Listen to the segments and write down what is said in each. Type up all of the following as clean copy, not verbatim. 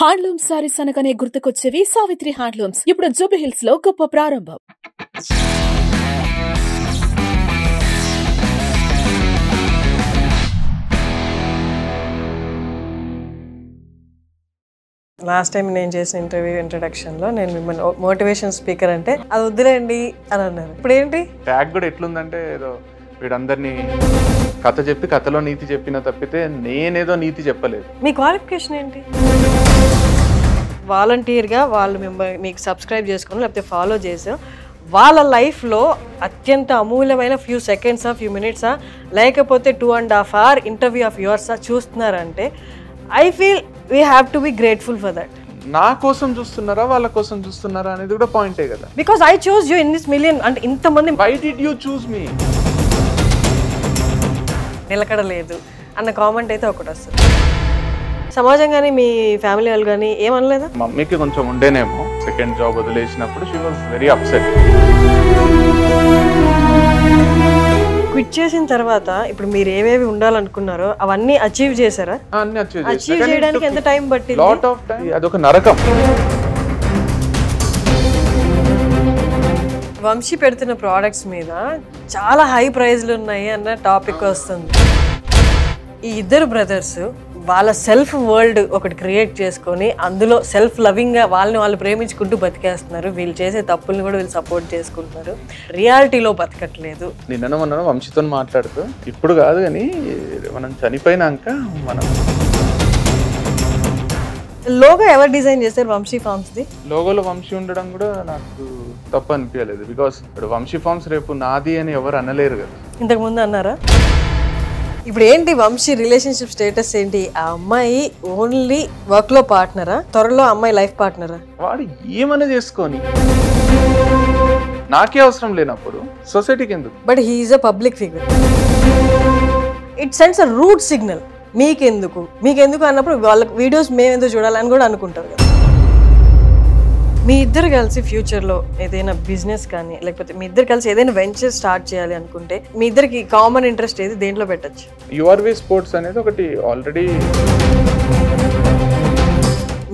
Handloom saris అనగానే గుర్తుకొచ్చేవి Savitri handlooms. ఇప్పుడు జూబ్లీహిల్స్ లో గొప్ప ప్రారంభం. లాస్ట్ టైం నేను చేసిన ఇంటర్వ్యూ ఇంట్రడక్షన్లో నేను మిమ్మల్ని మోటివేషన్ స్పీకర్ అంటే అది వద్దులేండి అని అన్నారు. ఇప్పుడు ఏంటి ట్యాగ్ కూడా ఎట్లుందంటే ఏదో వీడందరినీ కథ చెప్పి కథలో నీతి చెప్పిన తప్పితే నేనేదో నీతి చెప్పలేదు. మీ క్వాలిఫికేషన్ ఏంటి? వాలంటీర్గా వాళ్ళు మీకు సబ్స్క్రైబ్ చేసుకుని లేకపోతే ఫాలో చేసాం వాళ్ళ లైఫ్లో అత్యంత అమూల్యమైన ఫ్యూ సెకండ్సా ఫ్యూ మినిట్సా లేకపోతే 2.5 hour ఇంటర్వ్యూ ఆఫ్ యువర్సా చూస్తున్నారంటే I feel we have to be grateful for that. నా కోసం చూస్తున్నారా వాళ్ళ కోసం చూస్తున్నారా అనేది కూడా పాయింటే కదా. Because I choose you in this million అంటే ఇంతమంది. వై డిడ్ యూ చూస్ మీ? నిలకడలేదు అన్న కామెంట్ అయితే ఒకటి వస్తుంది. సమాజం కానీ మీ ఫ్యామిలీ వాళ్ళు కానీ ఏమనలేదా? మమ్మీకి కొంచెం ఉండేనేమో. సెకండ్ జాబ్ వదిలేసినప్పుడు she was very upset. Quit చేసిన తర్వాత ఇప్పుడు మీరు ఏవేవి ఉండాలనుకున్నారో అవన్నీ అచీవ్ చేశారా? అన్ని అచీవ్ చేయడానికి ఎంత టైం పట్టింది? Lot of time. అదొక నరకం. వంశీ పెడుతున్న ప్రోడక్ట్స్ మీద చాలా హై ప్రైజ్లు ఉన్నాయి అన్న టాపిక్ వస్తుంది. ఈ ఇద్దరు బ్రదర్స్ వాళ్ళ సెల్ఫ్ వరల్డ్ ఒకటి క్రియేట్ చేసుకొని అందులో సెల్ఫ్ లవింగ్గా వాళ్ళని వాళ్ళు ప్రేమించుకుంటూ బతికేస్తున్నారు. వీళ్ళు చేసే తప్పుల్ని కూడా వీళ్ళు సపోర్ట్ చేసుకుంటున్నారు. రియాలిటీలో బతకట్లేదు. నిన్న మొన్న వంశీతో మాట్లాడుతూ ఇప్పుడు కాదు కానీ మనం చనిపోయినాక మనం లోగో ఎవరు డిజైన్ చేశారు వంశీ ఫార్మ్స్ది? లోగోలో వంశీ ఉండడం కూడా నాకు తప్పు అనిపించలేదు. బికాస్ ఇప్పుడు వంశీ ఫార్మ్స్ రేపు నాది అని ఎవరు అనలేరు కదా. ఇంతకు ముందు అన్నారా? ఇప్పుడు ఏంటి వంశీ రిలేషన్షిప్ స్టేటస్ ఏంటి? ఆ అమ్మాయి ఓన్లీ వర్క్ లో పార్ట్నరా, త్వరలో అమ్మాయి లైఫ్ పార్ట్నరా? వాడు ఏమైనా చేసుకొని నాకే అవసరం లేనప్పుడు సొసైటీకి ఎందుకు? But he is a public figure. It sends a route signal. మీకెందుకు అన్నప్పుడు వాళ్ళకి వీడియోస్ మేము ఎందుకు చూడాలని కూడా అనుకుంటారు కదా. మీ ఇద్దరు కలిసి ఫ్యూచర్లో ఏదైనా బిజినెస్ కానీ లేకపోతే మీ ఇద్దరు కలిసి ఏదైనా వెంచర్ స్టార్ట్ చేయాలి అనుకుంటే మీ ఇద్దరికి కామన్ ఇంట్రెస్ట్ ఏది? దేంట్లో పెట్టచ్చు? యువర్వే స్పోర్ట్స్ అనేది ఒకటి ఆల్రెడీ.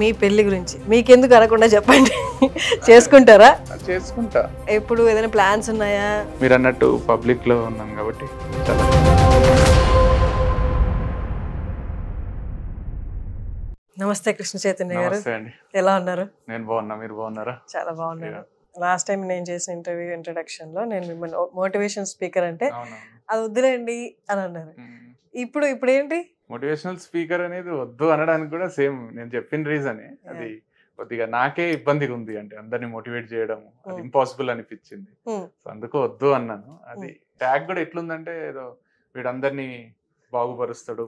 మీ పెళ్లి గురించి మీకెందుకు అనకుండా చెప్పండి. చేసుకుంటారా? చేసుకుంటా. ఎప్పుడు ఏదైనా ప్లాన్స్ ఉన్నాయా? మీరు అన్నట్టు పబ్లిక్ లో ఉన్నాం కాబట్టి చాలా. నమస్తే కృష్ణ చైతన్య గారు. ఎలా ఉన్నారు? నేను బాగున్నా, మీరు బాగున్నారా? చాలా బాగున్నాను. లాస్ట్ టైం నేను చేసిన ఇంటర్వ్యూ ఇంట్రడక్షన్ లో నేను మిమ్మల్ని మోటివేషన్ స్పీకర్ అంటే అది వద్దులేండి అని అన్నారు. ఇప్పుడు ఏంటి? మోటివేషనల్ స్పీకర్ అనేది వద్దు అనడానికి కూడా సేమ్ నేను చెప్పిన రీజనే. అది కొద్దిగా నాకే ఇబ్బందిగా ఉంది. అంటే అందరినీ మోటివేట్ చేయడం అది ఇంపాసిబుల్ అనిపించింది. సో అందుకు వద్దు అన్నాను. అది ట్యాగ్ కూడా ఎట్లుందంటే ఏదో వీడందరినీ బాగుపరుస్తాడు,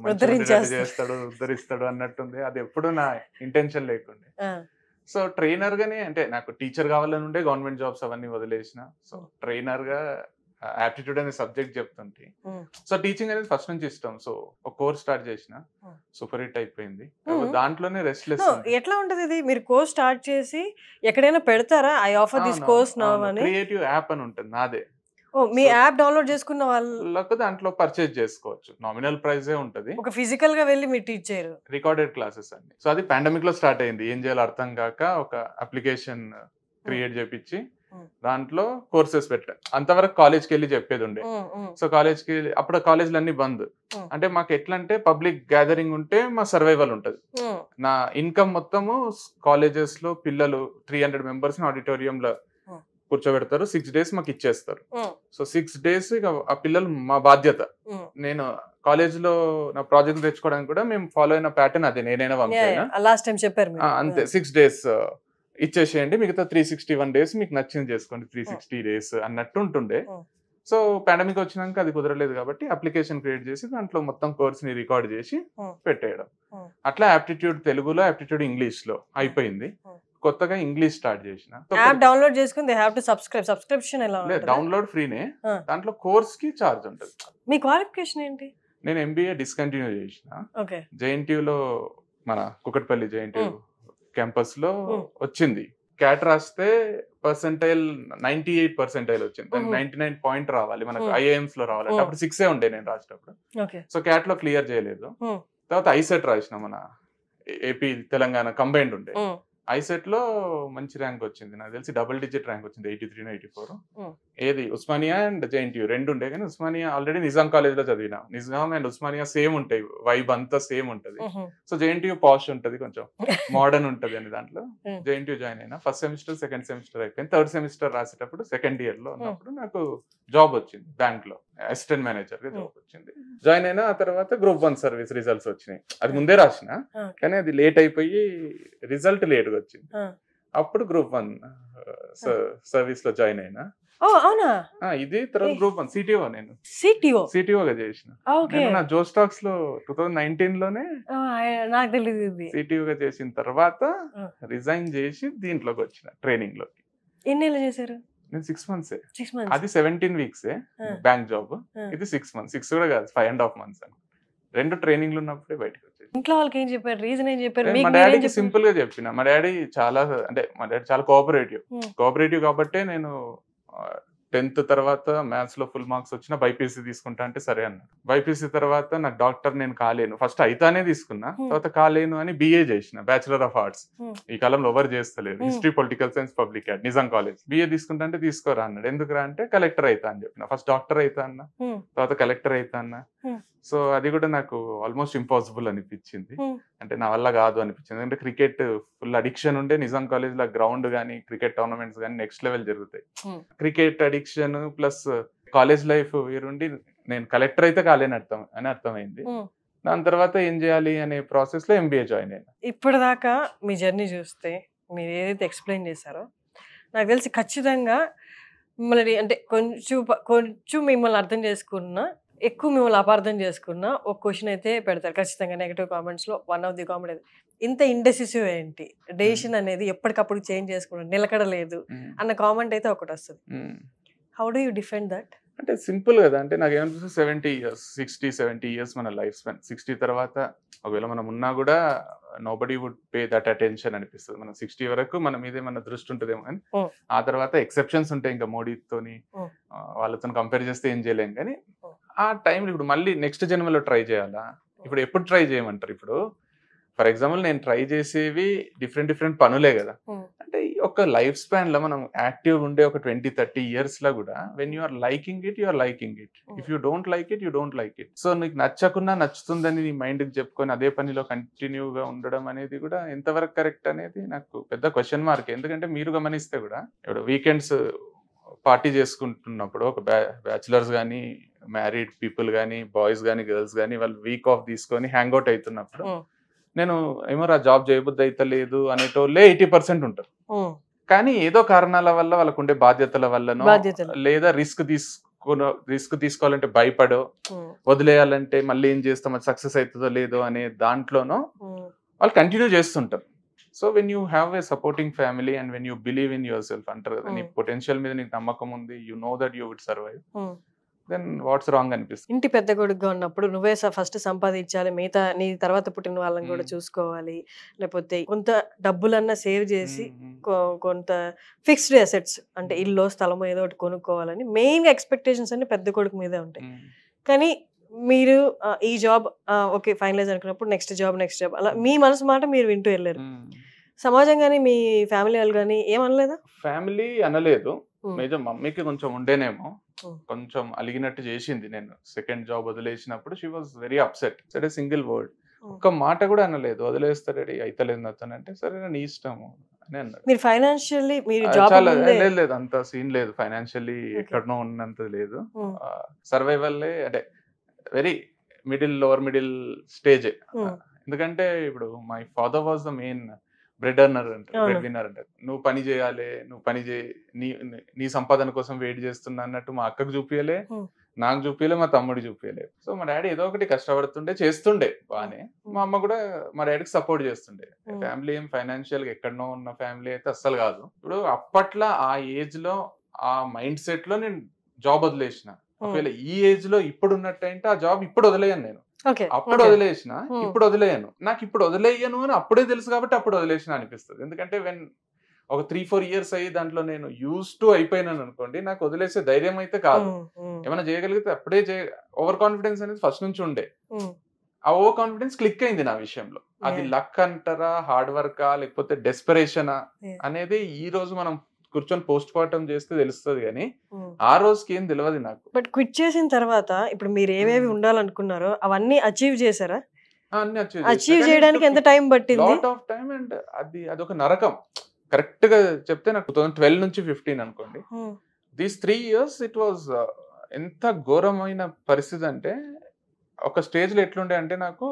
చేస్తాడు, ఉద్ధరిస్తాడు అన్నట్టుంది. అది ఎప్పుడు నా ఇంటెన్షన్ లేకుండే. సో ట్రైనర్ గానే అంటే నాకు టీచర్ కావాలని ఉండే, గవర్నమెంట్ జాబ్స్ అవన్నీ వదిలేసిన. సో ట్రైనర్ గా ఆప్టిట్యూడ్ అనే సబ్జెక్ట్ చెప్తుంటే సో టీచింగ్ అనేది ఫస్ట్ నుంచి ఇష్టం. సో ఒక కోర్స్ స్టార్ట్ చేసిన, సూపర్ హిట్ అయిపోయింది. దాంట్లోనే రెస్ట్లెస్. ఎట్లా ఉంటది ఇది? మీరు కోర్స్ స్టార్ట్ చేసి ఎక్కడైనా పెడతారా? I offer this course now అని. క్రియేటివ్ యాప్ అని ఉంటుంది నాదే. మీ యాప్ డౌన్లోడ్ చేసుకున్న వాళ్ళకు దాంట్లో పర్చేజ్ చేసుకోవచ్చు. నామినల్ ప్రైజే ఉంటది. ఒక ఫిజికల్ గా వెళ్ళి మీరు టీచ్ చేయరు. రికార్డెడ్ క్లాసెస్ అన్ని. సో అది పాండమిక్ లో స్టార్ట్ అయింది. ఏం చేయాలో అర్థం కాక ఒక అప్లికేషన్ క్రియేట్ చేపించి దాంట్లో కోర్సెస్ పెట్టా. అంతవరకు కాలేజ్కి వెళ్ళి చెప్పేది ఉండే. సో కాలేజ్కి అప్పుడు కాలేజ్లు అన్ని బంద్. అంటే మాకు ఎట్లా అంటే పబ్లిక్ గ్యాదరింగ్ ఉంటే మా సర్వైవల్ ఉంటది. నా ఇన్కమ్ మొత్తము కాలేజెస్ లో పిల్లలు 300 members ఆడిటోరియం లో కూర్చోబెడతారు. 6 days మాకు ఇచ్చేస్తారు. సో 6 days ఇక ఆ పిల్లలు మా బాధ్యత. నేను కాలేజ్ లో నా ప్రాజెక్ట్ తెచ్చుకోవడానికి కూడా మేము ఫాలో అయిన ప్యాటర్న్ అదే. నేనైనా లాస్ట్ టైం చెప్పారు అంతే. 6 days ఇచ్చేసేయండి, మిగతా 361 days మీకు నచ్చింది చేసుకోండి, 360 days అన్నట్టు ఉంటుండే. సో పాండమిక్ వచ్చినాక అది కుదరలేదు కాబట్టి అప్లికేషన్ క్రియేట్ చేసి దాంట్లో మొత్తం కోర్స్ ని రికార్డ్ చేసి పెట్టేయడం. అట్లా ఆప్టిట్యూడ్ తెలుగులో, ఆప్టిట్యూడ్ ఇంగ్లీష్ లో అయిపోయింది. కొత్తగా ఇంగ్లీష్ స్టార్ట్ చేసిన. యాప్ డౌన్లోడ్ చేసుకుని దే హావ్ టు సబ్స్క్రిప్షన్ ఎలా ఉంటుంది? డౌన్లోడ్ ఫ్రీనే. దాంట్లో కోర్స్ కి చార్జ్ ఉంటుంది. మీ క్వాలిఫికేషన్ ఏంటి? నేను ఎంబీఏ డిస్కంటిన్యూ చేసిన. జేఎన్టీయూ లో మన కుకట్పల్లి జేఎన్టీయూ క్యాంపస్ లో వచ్చింది. క్యాట్ రాస్తే పర్సెంటైల్ 98% వచ్చింది. 99 point రావాలి మనకు. ఐఐఎమ్స్ లో రావాలి. అప్పుడు 6 ఉండే నేను రాసేటప్పుడు. సో క్యాట్ లో క్లియర్ చేయలేదు. తర్వాత ఐసెట్ రాసిన మన ఏపీ తెలంగాణ కంబైన్డ్ ఉండే. ఐసెట్ లో మంచి ర్యాంక్ వచ్చింది, నాకు తెలిసి డబుల్ డిజిట్ ర్యాంక్ వచ్చింది, 83 84. ఏది ఉస్మానియా అండ్ జేఎన్టీయూ రెండు ఉండే, కానీ ఉస్మానియా ఆల్రెడీ నిజాం కాలేజ్ లో చదివినా. నిజాం అండ్ ఉస్మానియా సేమ్ ఉంటాయి, వైబ్ అంతా సేమ్ ఉంటది. సో జేఎన్టీయూ పాష్ ఉంటది, కొంచెం మోడర్న్ ఉంటది అని దాంట్లో జేఎన్టీయూ జాయిన్ అయినా. ఫస్ట్ సెమిస్టర్ సెకండ్ సెమిస్టర్ అయిపోయింది. థర్డ్ సెమిస్టర్ రాసేటప్పుడు సెకండ్ ఇయర్ లో ఉన్నప్పుడు నాకు జాబ్ వచ్చింది బ్యాంక్ లో, అసిస్టెంట్ మేనేజర్ గా జాబ్ వచ్చింది. జాయిన్ అయినా. ఆ తర్వాత గ్రూప్ 1 సర్వీస్ రిజల్ట్స్ వచ్చినాయి. అది ముందే రాసిన, కానీ అది లేట్ అయిపోయి రిజల్ట్ లేట్ గా వచ్చింది. అప్పుడు గ్రూప్ 1 సర్వీస్ లో జాయిన్ అయినా. ఇది తర్వాత గ్రూప్ 1 సిటిఓ, నేను సిటిఓగా చేసిన. నా జో స్టాక్స్ లో 2019 లోనే నాకు తెలియదు. సిటిఓగా చేసిన తర్వాత రిజైన్ చేసి దీంట్లోకి వచ్చిన ట్రైనింగ్ లోకి. ఎన్నేళ్ళు చేశారు? నేను 6 months. అది 17 weeks బ్యాంక్ జాబ్. ఇది 6 months. 6 కూడా కాదు, 5.5 months అని. 2 ట్రైనింగ్లు ఉన్నప్పుడే బయటకు వచ్చేది. ఇంట్లో వాళ్ళకి ఏం చెప్పారు? రీజన్ ఏం చెప్పారు? మా డాడీకి సింపుల్ గా చెప్పిన. మా డాడీ చాలా కోఆపరేటివ్ కాబట్టే నేను 10th తర్వాత మ్యాథ్స్ లో ఫుల్ మార్క్స్ వచ్చిన బైపీసీ తీసుకుంటా అంటే సరే అన్నాడు. బైపీసీ తర్వాత నాకు డాక్టర్ నేను కాలేను, ఫస్ట్ అయితానే తీసుకున్నా, తర్వాత కాలేను అని బిఏ చేసిన, బ్యాచులర్ ఆఫ్ ఆర్ట్స్. ఈ కాలంలో ఎవరు చేస్తలేరు, history political science public ad, Nizam college. BA తీసుకుంటా అంటే తీసుకోరా అన్నాడు. ఎందుకురా అంటే కలెక్టర్ అయితా అని చెప్పిన. ఫస్ట్ డాక్టర్ అయితా అన్న, తర్వాత కలెక్టర్ అయితా అన్న. సో అది కూడా నాకు ఆల్మోస్ట్ ఇంపాసిబుల్ అనిపించింది, అంటే నా వల్ల కాదు అనిపించింది. ఎందుకంటే క్రికెట్ ఫుల్ అడిక్షన్ ఉండే నిజాం కాలేజ్ లో, గ్రౌండ్ కానీ క్రికెట్ టోర్నమెంట్స్ కానీ నెక్స్ట్ లెవెల్ జరుగుతాయి. Cricket addiction plus college life వేరుండి నేను కలెక్టర్ అయితే కాలేని అర్థమైంది. దాని తర్వాత ఏం చేయాలి అనే ప్రాసెస్ లో ఎంబీఏ జాయిన్ అయినా. ఇప్పటిదాకా మీ జర్నీ చూస్తే, మీరు ఏదైతే ఎక్స్ప్లెయిన్ చేశారో, నాకు తెలిసి ఖచ్చితంగా మిమ్మల్ని అంటే కొంచెం మిమ్మల్ని అర్థం చేసుకున్నా, ఎక్కువ మిమ్మల్ని అపార్థం చేసుకున్నా ఒక క్వశ్చన్ అయితే పెడతారు ఖచ్చితంగా నెగటివ్ కామెంట్స్ లో. వన్ ఆఫ్ ది కామెంట్, ఇంత ఇండెసిసివ్ ఏంటి, డెసిషన్ అనేది ఎప్పటికప్పుడు చేంజ్ చేసుకోవడం, నిలకడలేదు అన్న కామెంట్ అయితే ఒకటి వస్తుంది. How do you defend that? అంటే సింపుల్ కదా, అంటే నాకు ఏమనిపిస్తుంది, 70 years 60-70 years మన లైఫ్ స్పాన్. 60 తర్వాత ఒకవేళ మనం ఉన్నా కూడా nobody would pay that attention అనిపిస్తుంది. మనం 60 వరకు మన మీదే మన దృష్టి ఉంటుందేమో, కానీ ఆ తర్వాత ఎక్సెప్షన్స్ ఉంటాయి. ఇంకా మోడీతోని వాళ్ళతో కంపేర్ చేస్తే ఏం చేయలేం. కానీ ఆ టైంలో ఇప్పుడు మళ్ళీ నెక్స్ట్ జన్మలో ట్రై చేయాలా, ఇప్పుడు ఎప్పుడు ట్రై చేయమంటారు? ఇప్పుడు ఫర్ ఎగ్జాంపుల్ నేను ట్రై చేసేవి డిఫరెంట్ పనులే కదా. అంటే ఒక లైఫ్ స్పాన్ లో మనం యాక్టివ్ ఉండే ఒక 20-30 years లో కూడా when you are liking it, you are liking it. If you don't like it, you don't like it. So నీకు నచ్చకున్నా నచ్చుతుందని నీ మైండ్కి చెప్పుకొని అదే పనిలో కంటిన్యూగా ఉండడం అనేది కూడా ఎంతవరకు కరెక్ట్ అనేది నాకు పెద్ద క్వశ్చన్ మార్క్. ఎందుకంటే మీరు గమనిస్తే కూడా ఇప్పుడు వీకెండ్స్ పార్టీ చేసుకుంటున్నప్పుడు, ఒక బ్యాచులర్స్ కానీ మ్యారీడ్ పీపుల్ కానీ బాయ్స్ కానీ గర్ల్స్ కానీ వాళ్ళు వీక్ ఆఫ్ తీసుకొని హ్యాంగ్ అవుట్ అవుతున్నప్పుడు, నేను ఏమో జాబ్ చేయబుద్ధి అయితే లేదు అనేటోళ్ళే 80% ఉంటారు. కానీ ఏదో కారణాల వల్ల, వాళ్ళకు ఉండే బాధ్యతల వల్లనో, లేదా రిస్క్ తీసుకోవాలంటే భయపడో, వదిలేయాలంటే మళ్ళీ ఏం చేస్తాం, అది సక్సెస్ అవుతుందో లేదో అనే దాంట్లోనో వాళ్ళు కంటిన్యూ చేస్తుంటారు. So when you have a supporting family and when you believe in yourself అంటారు కదా, నీ పొటెన్షియల్ మీద నీకు నమ్మకం ఉంది, you know that you would survive, then what's wrong అనిపిస్తుంది. ఇంటి పెద్ద కొడుకుగా ఉన్నప్పుడు నువ్వే ఫస్ట్ సంపాదించాలి, మిగతా నీ తర్వాత పుట్టిన వాళ్ళని కూడా చూసుకోవాలి, లేకపోతే కొంత డబ్బులన్నా సేవ్ చేసి కొంత ఫిక్స్డ్ అసెట్స్ అంటే ఇల్లు స్థలమో ఏదో ఒకటి కొనుక్కోవాలని మెయిన్ ఎక్స్పెక్టేషన్స్ అన్ని పెద్ద కొడుకు మీదే ఉంటాయి. కానీ మీరు ఈ జాబ్ ఓకే ఫైనలైజ్ అనుకున్నప్పుడు నెక్స్ట్ జాబ్ అలా మీ మనసు మాట మీరు వింటూ వెళ్ళారు. సమాజం కానీ మీ ఫ్యామిలీ వాళ్ళు కానీ ఏమనలేదా? ఫ్యామిలీ అనలేదు, మేజర్ మమ్మీకి కొంచెం ఉండేనేమో, కొంచెం అలిగినట్టు చేసింది. నేను సెకండ్ జాబ్ వదిలేసినప్పుడు షీ వాజ్ వెరీ అప్సెట్. సరే సింగిల్ వర్డ్, ఒక్క మాట కూడా అనలేదు, వదిలేస్తాడు అయితలేదు అతను అంటే సరే నీ ఇష్టము అని అన్నాడు. మీరు ఫైనాన్షియల్లీ లేదు, అంత సీన్ లేదు, ఫైనాన్షియల్లీ ఎక్కడనో ఉన్నంత లేదు. సర్వైవల్లే, అంటే వెరీ లోవర్ మిడిల్ స్టేజ్. ఎందుకంటే ఇప్పుడు my father was the main bread winner అంటారు. నువ్వు పని చేయాలి, నువ్వు పని చేయి, నీ సంపాదన కోసం వెయిట్ చేస్తున్నా అన్నట్టు మా అక్కకు చూపియలే, నాకు చూపియలే, మా తమ్ముడు చూపియలే. సో మా డాడీ ఏదో ఒకటి కష్టపడుతుండే, చేస్తుండే బానే. మా అమ్మ కూడా మా డాడీకి సపోర్ట్ చేస్తుండే. ఫ్యామిలీ ఏం ఫైనాన్షియల్ గా ఎక్కడనో ఉన్న ఫ్యామిలీ అయితే అస్సలు కాదు. ఇప్పుడు అప్పట్లో ఆ ఏజ్ లో ఆ మైండ్ సెట్ లో నేను జాబ్ వదిలేసిన. ఒకవేళ ఈ ఏజ్ లో ఇప్పుడు ఉన్నట్టయితే ఆ జాబ్ ఇప్పుడు వదిలేయను నేను. అప్పుడు వదిలేసిన, ఇప్పుడు వదిలేయను. నాకు ఇప్పుడు వదిలేయను అని అప్పుడే తెలుసు కాబట్టి అప్పుడు వదిలేసిన అనిపిస్తుంది. ఎందుకంటే వెన్ ఒక 3-4 years అయ్యి దాంట్లో నేను యూస్ టు అయిపోయినాను అనుకోండి, నాకు వదిలేసే ధైర్యం అయితే కాదు. ఏమైనా చేయగలిగితే అప్పుడే ఓవర్ కాన్ఫిడెన్స్ అనేది ఫస్ట్ నుంచి ఉండే. ఆ ఓవర్ కాన్ఫిడెన్స్ క్లిక్ అయింది నా విషయంలో. అది లక్ అంటారా, హార్డ్ వర్కా, లేకపోతే డెస్పరేషనా అనేది ఈ రోజు మనం కూర్చొని పోస్ట్ మార్టం చేస్తే తెలుస్తుంది, కానీ ఆ రోజుకి ఏం తెలియదు నాకు. బట్ క్విట్ చేసిన తర్వాత ఇప్పుడు మీరు ఏవేవి ఉండాలనుకున్నారో అవన్నీ అచీవ్ చేశారా? అన్ని అచీవ్ చేయడానికి ఎంత టైం పట్టింది? Lot of time. అండ్ అది ఒక నరకం. కరెక్ట్ గా చెప్తే నాకు 2012 నుంచి 15 అనుకోండి, దీస్ 3 years ఇట్ వాజ్ ఎంత ఘోరమైన పరిస్థితి అంటే, ఒక స్టేజ్ లో ఎట్లుండే అంటే, నాకు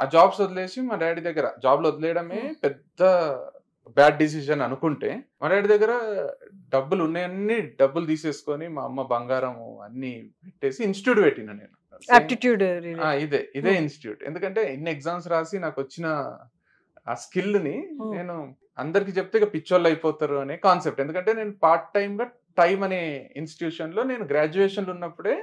ఆ జాబ్స్ వదిలేసి మా డాడీ దగ్గర, జాబ్లు వదిలేయడమే పెద్ద బ్యాడ్ డిసిజన్ అనుకుంటే, మా డాడీ దగ్గర డబ్బులు ఉన్నాయన్ని డబ్బులు తీసేసుకొని మా అమ్మ బంగారం అన్ని పెట్టేసి ఇన్స్టిట్యూట్ పెట్టిన నేను. ఆప్టిట్యూడ్ ఇదే ఇన్స్టిట్యూట్. ఎందుకంటే ఇన్ని ఎగ్జామ్స్ రాసి నాకు వచ్చిన ఆ స్కిల్ ని నేను అందరికి చెప్తే ఇక పిచ్చోళ్ళు అయిపోతారు అనే కాన్సెప్ట్. ఎందుకంటే నేను పార్ట్ టైమ్ గా టైమ్ అనే ఇన్స్టిట్యూషన్ లో నేను గ్రాడ్యుయేషన్ లో ఉన్నప్పుడే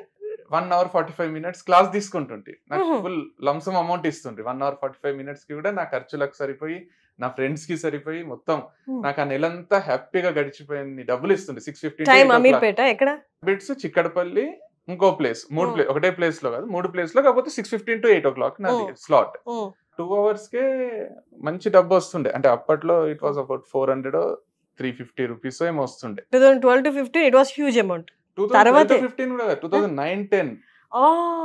1 hour 45 minutes క్లాస్ తీసుకుంటుంటే నాకు ఫుల్ లంసమ్ అమౌంట్ ఇస్తుంటే 1 hour 45 minutes కి కూడా నా ఖర్చులకు సరిపోయి, నా ఫ్రెండ్స్ కి సరిపోయి, మొత్తం నాకు ఆ నెలంతా హ్యాపీగా గడిచిపోయింది. డబ్బులు ఇస్తుండే 650 బిట్స్, చిక్కడపల్లి, ఇంకో ప్లేస్, 3 ప్లేస్, ఒకటే ప్లేస్ లో కాదు 3 ప్లేస్ లో, కాకపోతే 6:15 to 8 o'clock నాది స్లాట్. 2 hours కే మంచి డబ్బు వస్తుండే. అంటే అప్పట్లో it was about 400 or 350 rupees ఏమో వస్తుండే. 2012 to 15 it was huge amount. 2015 కూడా 2009-10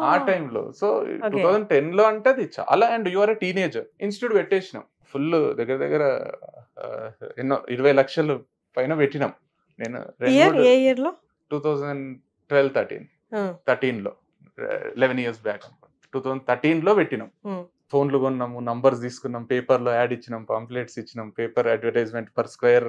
ఆ టైంలో. సో 2010 లో అంటే అది చాలా. And you are a teenager. Institute పెట్టేసినాం, ఫుల్ దగ్గర దగ్గర ఎన్నో 20 లక్షలు పైన పెట్టినాం. నేను 2012-13 లో 11 years బ్యాక్ 2013 లో పెట్టినాం. ఫోన్లు కొన్నాము, నంబర్స్ తీసుకున్నాం, పేపర్ లో యాడ్ ఇచ్చినాం, పాంప్లెట్స్ ఇచ్చినాం, paper advertisement per square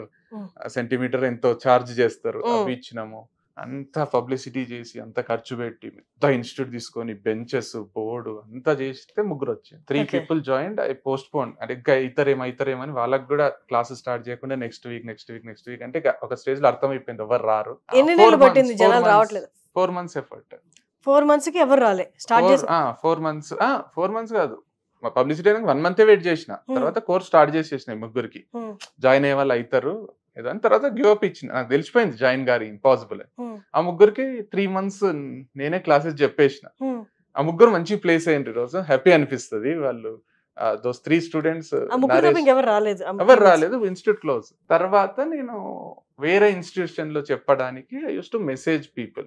centimetre ఎంతో ఛార్జ్ చేస్తారు అవి ఇచ్చినాము. అంతా పబ్లిసిటీ చేసి అంత ఖర్చు పెట్టి పెద్ద ఇన్స్టిట్యూట్ తీసుకొని బెంచెస్, బోర్డు అంతా చేస్తే 3 వచ్చాయి. 3 people joined. I post phone. అంటే ఇంకా ఇతరేమని వాళ్ళకి కూడా క్లాసెస్ స్టార్ట్ చేయకుండా నెక్స్ట్ వీక్ అంటే ఒక స్టేజ్ లో అర్థమైపోయింది ఎవరు రారు. 4 months ఎఫర్ట్. 4 months కి ఎవరు రాలే. స్టార్ట్ చేసి 4 months కాదు, పబ్లిసిటీ 1 month వెయిట్ చేసిన. తర్వాత కోర్స్ స్టార్ట్ చేసేసిన 3 జాయిన్ అయ్యే వాళ్ళు అవుతారు ఏదని. తర్వాత గివ్ అప్ ఇచ్చిన. నాకు తెలిసిపోయింది జాయిన్ గారి ఇంపాసిబుల్. ఆ 3 3 months నేనే క్లాసెస్ చెప్పేసిన. ఆ 3 మంచి ప్లేస్ అయ్యింది. రోజు హ్యాపీ అనిపిస్తుంది. వాళ్ళు దోస్ 3 students ఎవరు రాలేదు. Institute close. తర్వాత నేను వేరే ఇన్స్టిట్యూషన్ లో చెప్పడానికి I use to message people.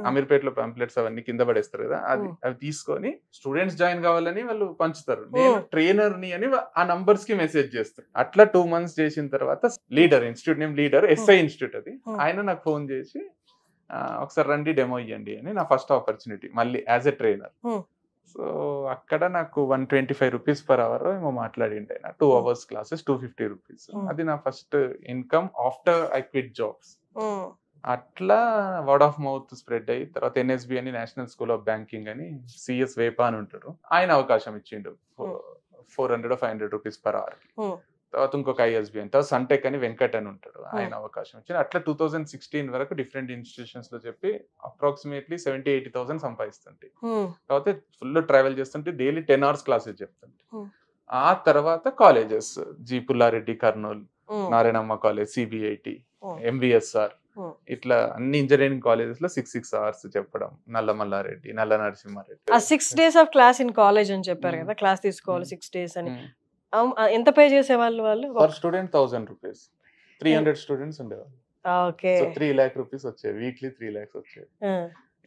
అమీర్పేటలో పాంప్లెట్స్ అవన్నీ కింద పడేస్తారు కదా, అవి తీసుకొని స్టూడెంట్స్ జాయిన్ కావాలని వాళ్ళు పంచుతారు. నేను ట్రైనర్ ని అని ఆ నంబర్స్ కి మెసేజ్ చేస్తాను. అట్లా 2 months చేసిన తర్వాత leader, institute name leader, SI institute అది, ఆయన నాకు ఫోన్ చేసి ఒకసారి రండి డెమో ఇవ్వండి అని. నా ఫస్ట్ ఆపర్చునిటీ మళ్ళీ యాజ్ ఎ ట్రైనర్. సో అక్కడ నాకు 125 rupees per hour ఏమో మాట్లాడిండే. 2 hours క్లాసెస్ 250 rupees. అది నా first income after I quit jobs. అట్లా వర్డ్ ఆఫ్ మౌత్ స్ప్రెడ్ అయ్యి తర్వాత NSB అని, నేషనల్ స్కూల్ ఆఫ్ బ్యాంకింగ్ అని, CS వేపా అని ఉంటాడు, ఆయన అవకాశం ఇచ్చిండు 400 or 500 rupees per hour. తర్వాత ఇంకొక ISB అని, తర్వాత సన్టెక్ అని వెంకట్ అని ఉంటాడు, ఆయన అవకాశం ఇచ్చింది. అట్లా 2016 వరకు డిఫరెంట్ ఇన్స్టిట్యూషన్స్ లో చెప్పి అప్రాక్సిమేట్లీ 70,000-80,000 సంపాదిస్తుంటే, తర్వాత ఫుల్ ట్రావెల్ చేస్తుంటే డైలీ 10 hours క్లాసెస్ చెప్తుంటే. ఆ తర్వాత colleges G Pulla Reddy Kurnool, Narayanamma college, CBIT, MVSR, ఇట్లా అన్ని ఇంజనీరింగ్ కాలేజెస్ లో 6 hours చెప్పడం. Nallamallareddy, Nalla Narasimhareddy. 6 days off class in college అని చెప్పారు కదా, క్లాస్ తీసుకోవాలి 6 days అని. ఎంత పే చేసేవాళ్ళు వాళ్ళు? Per student 1,000 rupees. 300 students ఉండేవాళ్ళు. ఓకే. 3 lakh rupees వచ్చేవి. వీక్లీ 3 lakhs వచ్చేవి.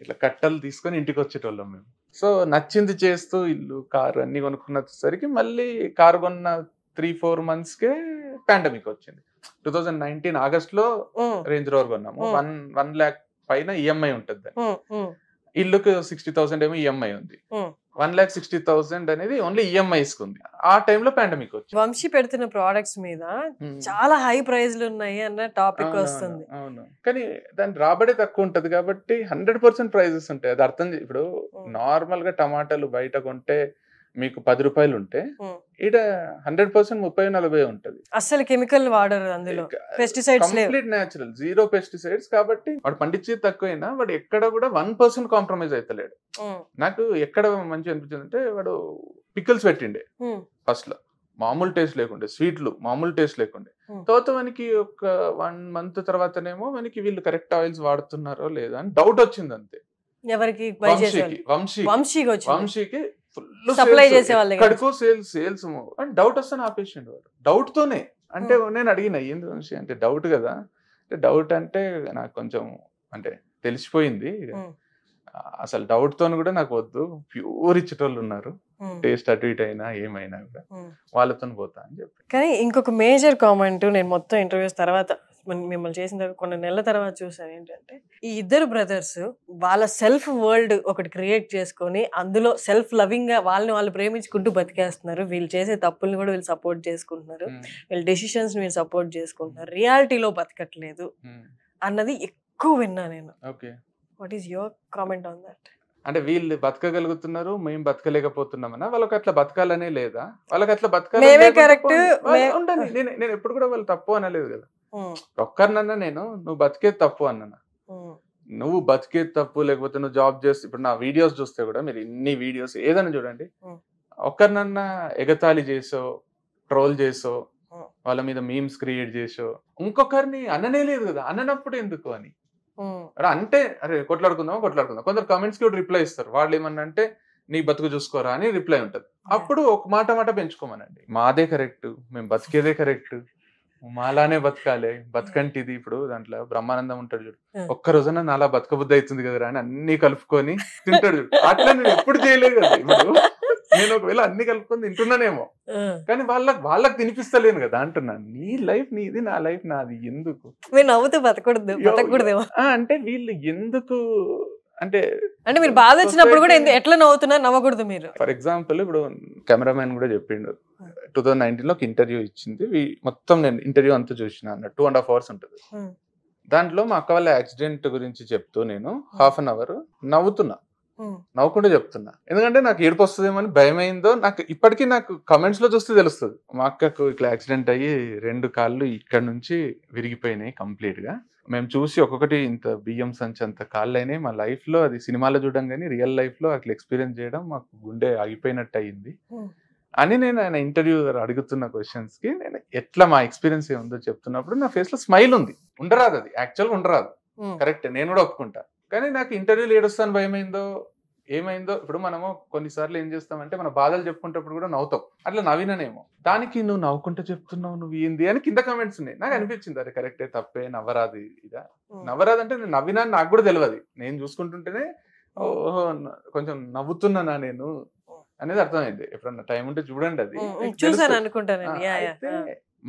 ఇట్లా కట్టలు తీసుకొని ఇంటికి వచ్చేటోళ్ళం మేము. సో నచ్చింది చేస్తూ ఇల్లు, కారు అన్ని కొనుక్కున్నసరికి మళ్ళీ కారు కొన్న 3-4 months కే పాండమిక్ వచ్చింది. 2019 August లో రేంజ్ రోవర్ కొన్నాము. 1 lakh పైన EMI ఉంటుంది. ఇల్లుకి 60,000 ఏమో EMI ఉంది. 1,60,000 అనేది ఓన్లీ EMIs ఉంది. ఆ టైంలో పాండమిక్ వచ్చింది. వంశీ పెడుతున్న ప్రోడక్ట్స్ మీద చాలా హై ప్రైజ్లు ఉన్నాయి అన్న టాపిక్ వస్తుంది. అవును, కానీ దాని రాబడి తక్కువ ఉంటది కాబట్టి 100% ప్రైజెస్ ఉంటాయి. అది అర్థం. ఇప్పుడు నార్మల్ గా టమాటాలు బయట కొంటే మీకు 10 రూపాయలు ఉంటే ఈడ 100% 30-40 ఉంటది. అసలు కెమికల్ వాడరు, అందులో పెస్టిసైడ్స్ లేవు, కంప్లీట్ నేచురల్, 0 పెస్టిసైడ్స్. కాబట్టి వాడు పండించేది తక్కువైనా వాడు ఎక్కడ కూడా 1% కాంప్రమైజ్ అవుతలేడు. నాకు ఎక్కడ మంచి అనిపించింది అంటే, వాడు పికిల్స్ పెట్టిండే ఫస్ట్ లో, మామూలు టేస్ట్ లేకుండే, స్వీట్లు మామూలు టేస్ట్ లేకుండే. తర్వాత మనకి ఒక 1 month తర్వాతనేమో మనకి వీళ్ళు కరెక్ట్ ఆయిల్స్ వాడుతున్నారో లేదా అని డౌట్ వచ్చింది అంతే. ఎవరికి? వంశీకి ఫుల్ Supply చేసే వాళ్ళ దగ్గర. ఎక్కడికో సేల్స్ అండ్ డౌట్ వస్తాను ఆపేసిండు వాడు. డౌట్ తోనే అంటే నేను అడిగిన ఏంది మనిషి అంటే డౌట్ కదా, అంటే డౌట్ అంటే నాకు కొంచెం అంటే తెలిసిపోయింది అసలు డౌట్ తోని కూడా నాకు వద్దు, ప్యూర్ ఇచ్చేటోళ్ళు ఉన్నారు, టేస్ట్ అటు ఇటు అయినా ఏమైనా కూడా వాళ్ళతో పోతా అని చెప్పి. కానీ ఇంకొక మేజర్ కామెంట్ నేను మొత్తం ఇంటర్వ్యూస్ తర్వాత మిమ్మల్ని చేసిన తర్వాత కొన్ని నెలల తర్వాత చూసాను ఏంటంటే, ఈ ఇద్దరు బ్రదర్స్ వాళ్ళ సెల్ఫ్ వరల్డ్ ఒకటి క్రియేట్ చేసుకొని అందులో సెల్ఫ్ లవింగ్ గా వాళ్ళని వాళ్ళు ప్రేమించుకుంటూ బతికేస్తున్నారు. వీళ్ళు చేసే తప్పుల్ని కూడా వీళ్ళు సపోర్ట్ చేసుకుంటున్నారు, వీళ్ళ డెసిషన్స్ వీళ్ళు సపోర్ట్ చేసుకుంటున్నారు, రియాలిటీలో బతకట్లేదు అన్నది ఎక్కువ విన్నా నేను. Okay, what is your comment on that? అంటే వీళ్ళు బతకగలుగుతున్నారు, మేము బతకలేకపోతున్నామన్నా? వాళ్ళకి అట్లా బతకాలనే లేదా? వాళ్ళకి అట్లా మేమే correct, ఉండండి. నేను ఎప్పుడు కూడా వాళ్ళు తప్పు అనలేదు కదా. ఒక్కరినన్నా నేను నువ్వు బతికేది తప్పు అన్నా, నువ్వు బతికేది తప్పు, లేకపోతే నువ్వు జాబ్ చేస్తే, ఇప్పుడు నా వీడియోస్ చూస్తే కూడా మీరు ఇన్ని వీడియోస్ ఏదైనా చూడండి, ఒక్కరినన్నా ఎగతాళి చేసో, ట్రోల్ చేసో, వాళ్ళ మీద మీమ్స్ క్రియేట్ చేసో, ఇంకొకరిని అననే లేదు కదా. అననప్పుడు ఎందుకు అని అంటే అరే కొట్లాడుకుందాం. కొందరు కమెంట్స్ కి రిప్లై ఇస్తారు, వాళ్ళు ఏమన్నా అంటే నీ బతుకు చూసుకోరా అని రిప్లై ఉంటది. అప్పుడు ఒక మాట పెంచుకోమనండి, మాదే కరెక్ట్, మేము బతికేదే కరెక్ట్, మాలానే బతకాలి, బతకంటిది. ఇప్పుడు దాంట్లో బ్రహ్మానందం ఉంటాడు చూడు, ఒక్క రోజున నాలా బతకబుద్ధి అవుతుంది కదరా అని అన్ని కలుపుకొని తింటాడు చూడు. అట్లా నేను ఎప్పుడు చేయలేదు కదా. ఇప్పుడు నేను ఒకవేళ అన్ని కలుపుకొని తింటున్నానేమో, కానీ వాళ్ళకి తినిపిస్తలేను కదా అంటున్నాను. నీ లైఫ్ నీది, నా లైఫ్ నాది, ఎందుకు నవ్వుతూ బతకూడదేమో అంటే వీళ్ళు ఎందుకు అంటే మీరు బాధ వచ్చినప్పుడు కూడా ఎట్లా నవ్వుతున్నారు, నవ్వకూడదు మీరు. ఫర్ ఎగ్జాంపుల్ ఇప్పుడు కెమెరామెన్ కూడా చెప్పిండు, 2019 ఒక ఇంటర్వ్యూ ఇచ్చింది, మొత్తం నేను ఇంటర్వ్యూ అంతా చూసిన అన్న 2.5 hours ఉంటుంది. దాంట్లో మా అక్క వాళ్ళ యాక్సిడెంట్ గురించి చెప్తూ నేను 1/2 hour నవ్వుకుంటూ చెప్తున్నా. ఎందుకంటే నాకు ఏడుపు వస్తుందేమో అని భయమైందో నాకు ఇప్పటికీ నాకు కమెంట్స్ లో చూస్తే తెలుస్తుంది. మా అక్కకు ఇట్లా యాక్సిడెంట్ అయ్యి 2 కాళ్ళు ఇక్కడ నుంచి విరిగిపోయినాయి కంప్లీట్ గా. మేము చూసి ఒక్కొక్కటి ఇంత బియ్యం సంచి అంత కాళ్ళు అయినాయి. మా లైఫ్ లో అది సినిమాలో చూడడం కానీ రియల్ లైఫ్ లో అట్లా ఎక్స్పీరియన్స్ చేయడం మాకు గుండె ఆగిపోయినట్టు అయ్యింది అని నేను ఆయన ఇంటర్వ్యూ అడుగుతున్న క్వశ్చన్స్ కి నేను ఎట్లా మా ఎక్స్పీరియన్స్ ఏముందో చెప్తున్నప్పుడు నా ఫేస్ లో స్మైల్ ఉంది. ఉండరాదు, అది యాక్చువల్గా ఉండరాదు, కరెక్ట్, నేను కూడా ఒప్పుకుంటా. కానీ నాకు ఇంటర్వ్యూలు ఏడుస్తాను భయమైందో ఏమైందో. ఇప్పుడు మనము కొన్నిసార్లు ఏం చేస్తామంటే మన బాధలు చెప్పుకుంటప్పుడు కూడా నవ్వుతాం, అట్లా నవ్విననేమో. దానికి నువ్వు నవ్వుకుంటూ చెప్తున్నావు, నువ్వు ఏంది అని కింద కమెంట్స్ ఉన్నాయి. నాకు అనిపించింది అరే కరెక్టే, తప్పే, నవ్వరాదు. ఇదా నవ్వరాదు అంటే నేను నవ్వినా నాకు కూడా తెలియదు, నేను చూసుకుంటుంటేనే ఓహో కొంచెం నవ్వుతున్నానా నేను అనేది అర్థమైంది. ఎప్పుడన్నా టైం ఉంటే చూడండి, అది చూసాను అనుకుంటాను.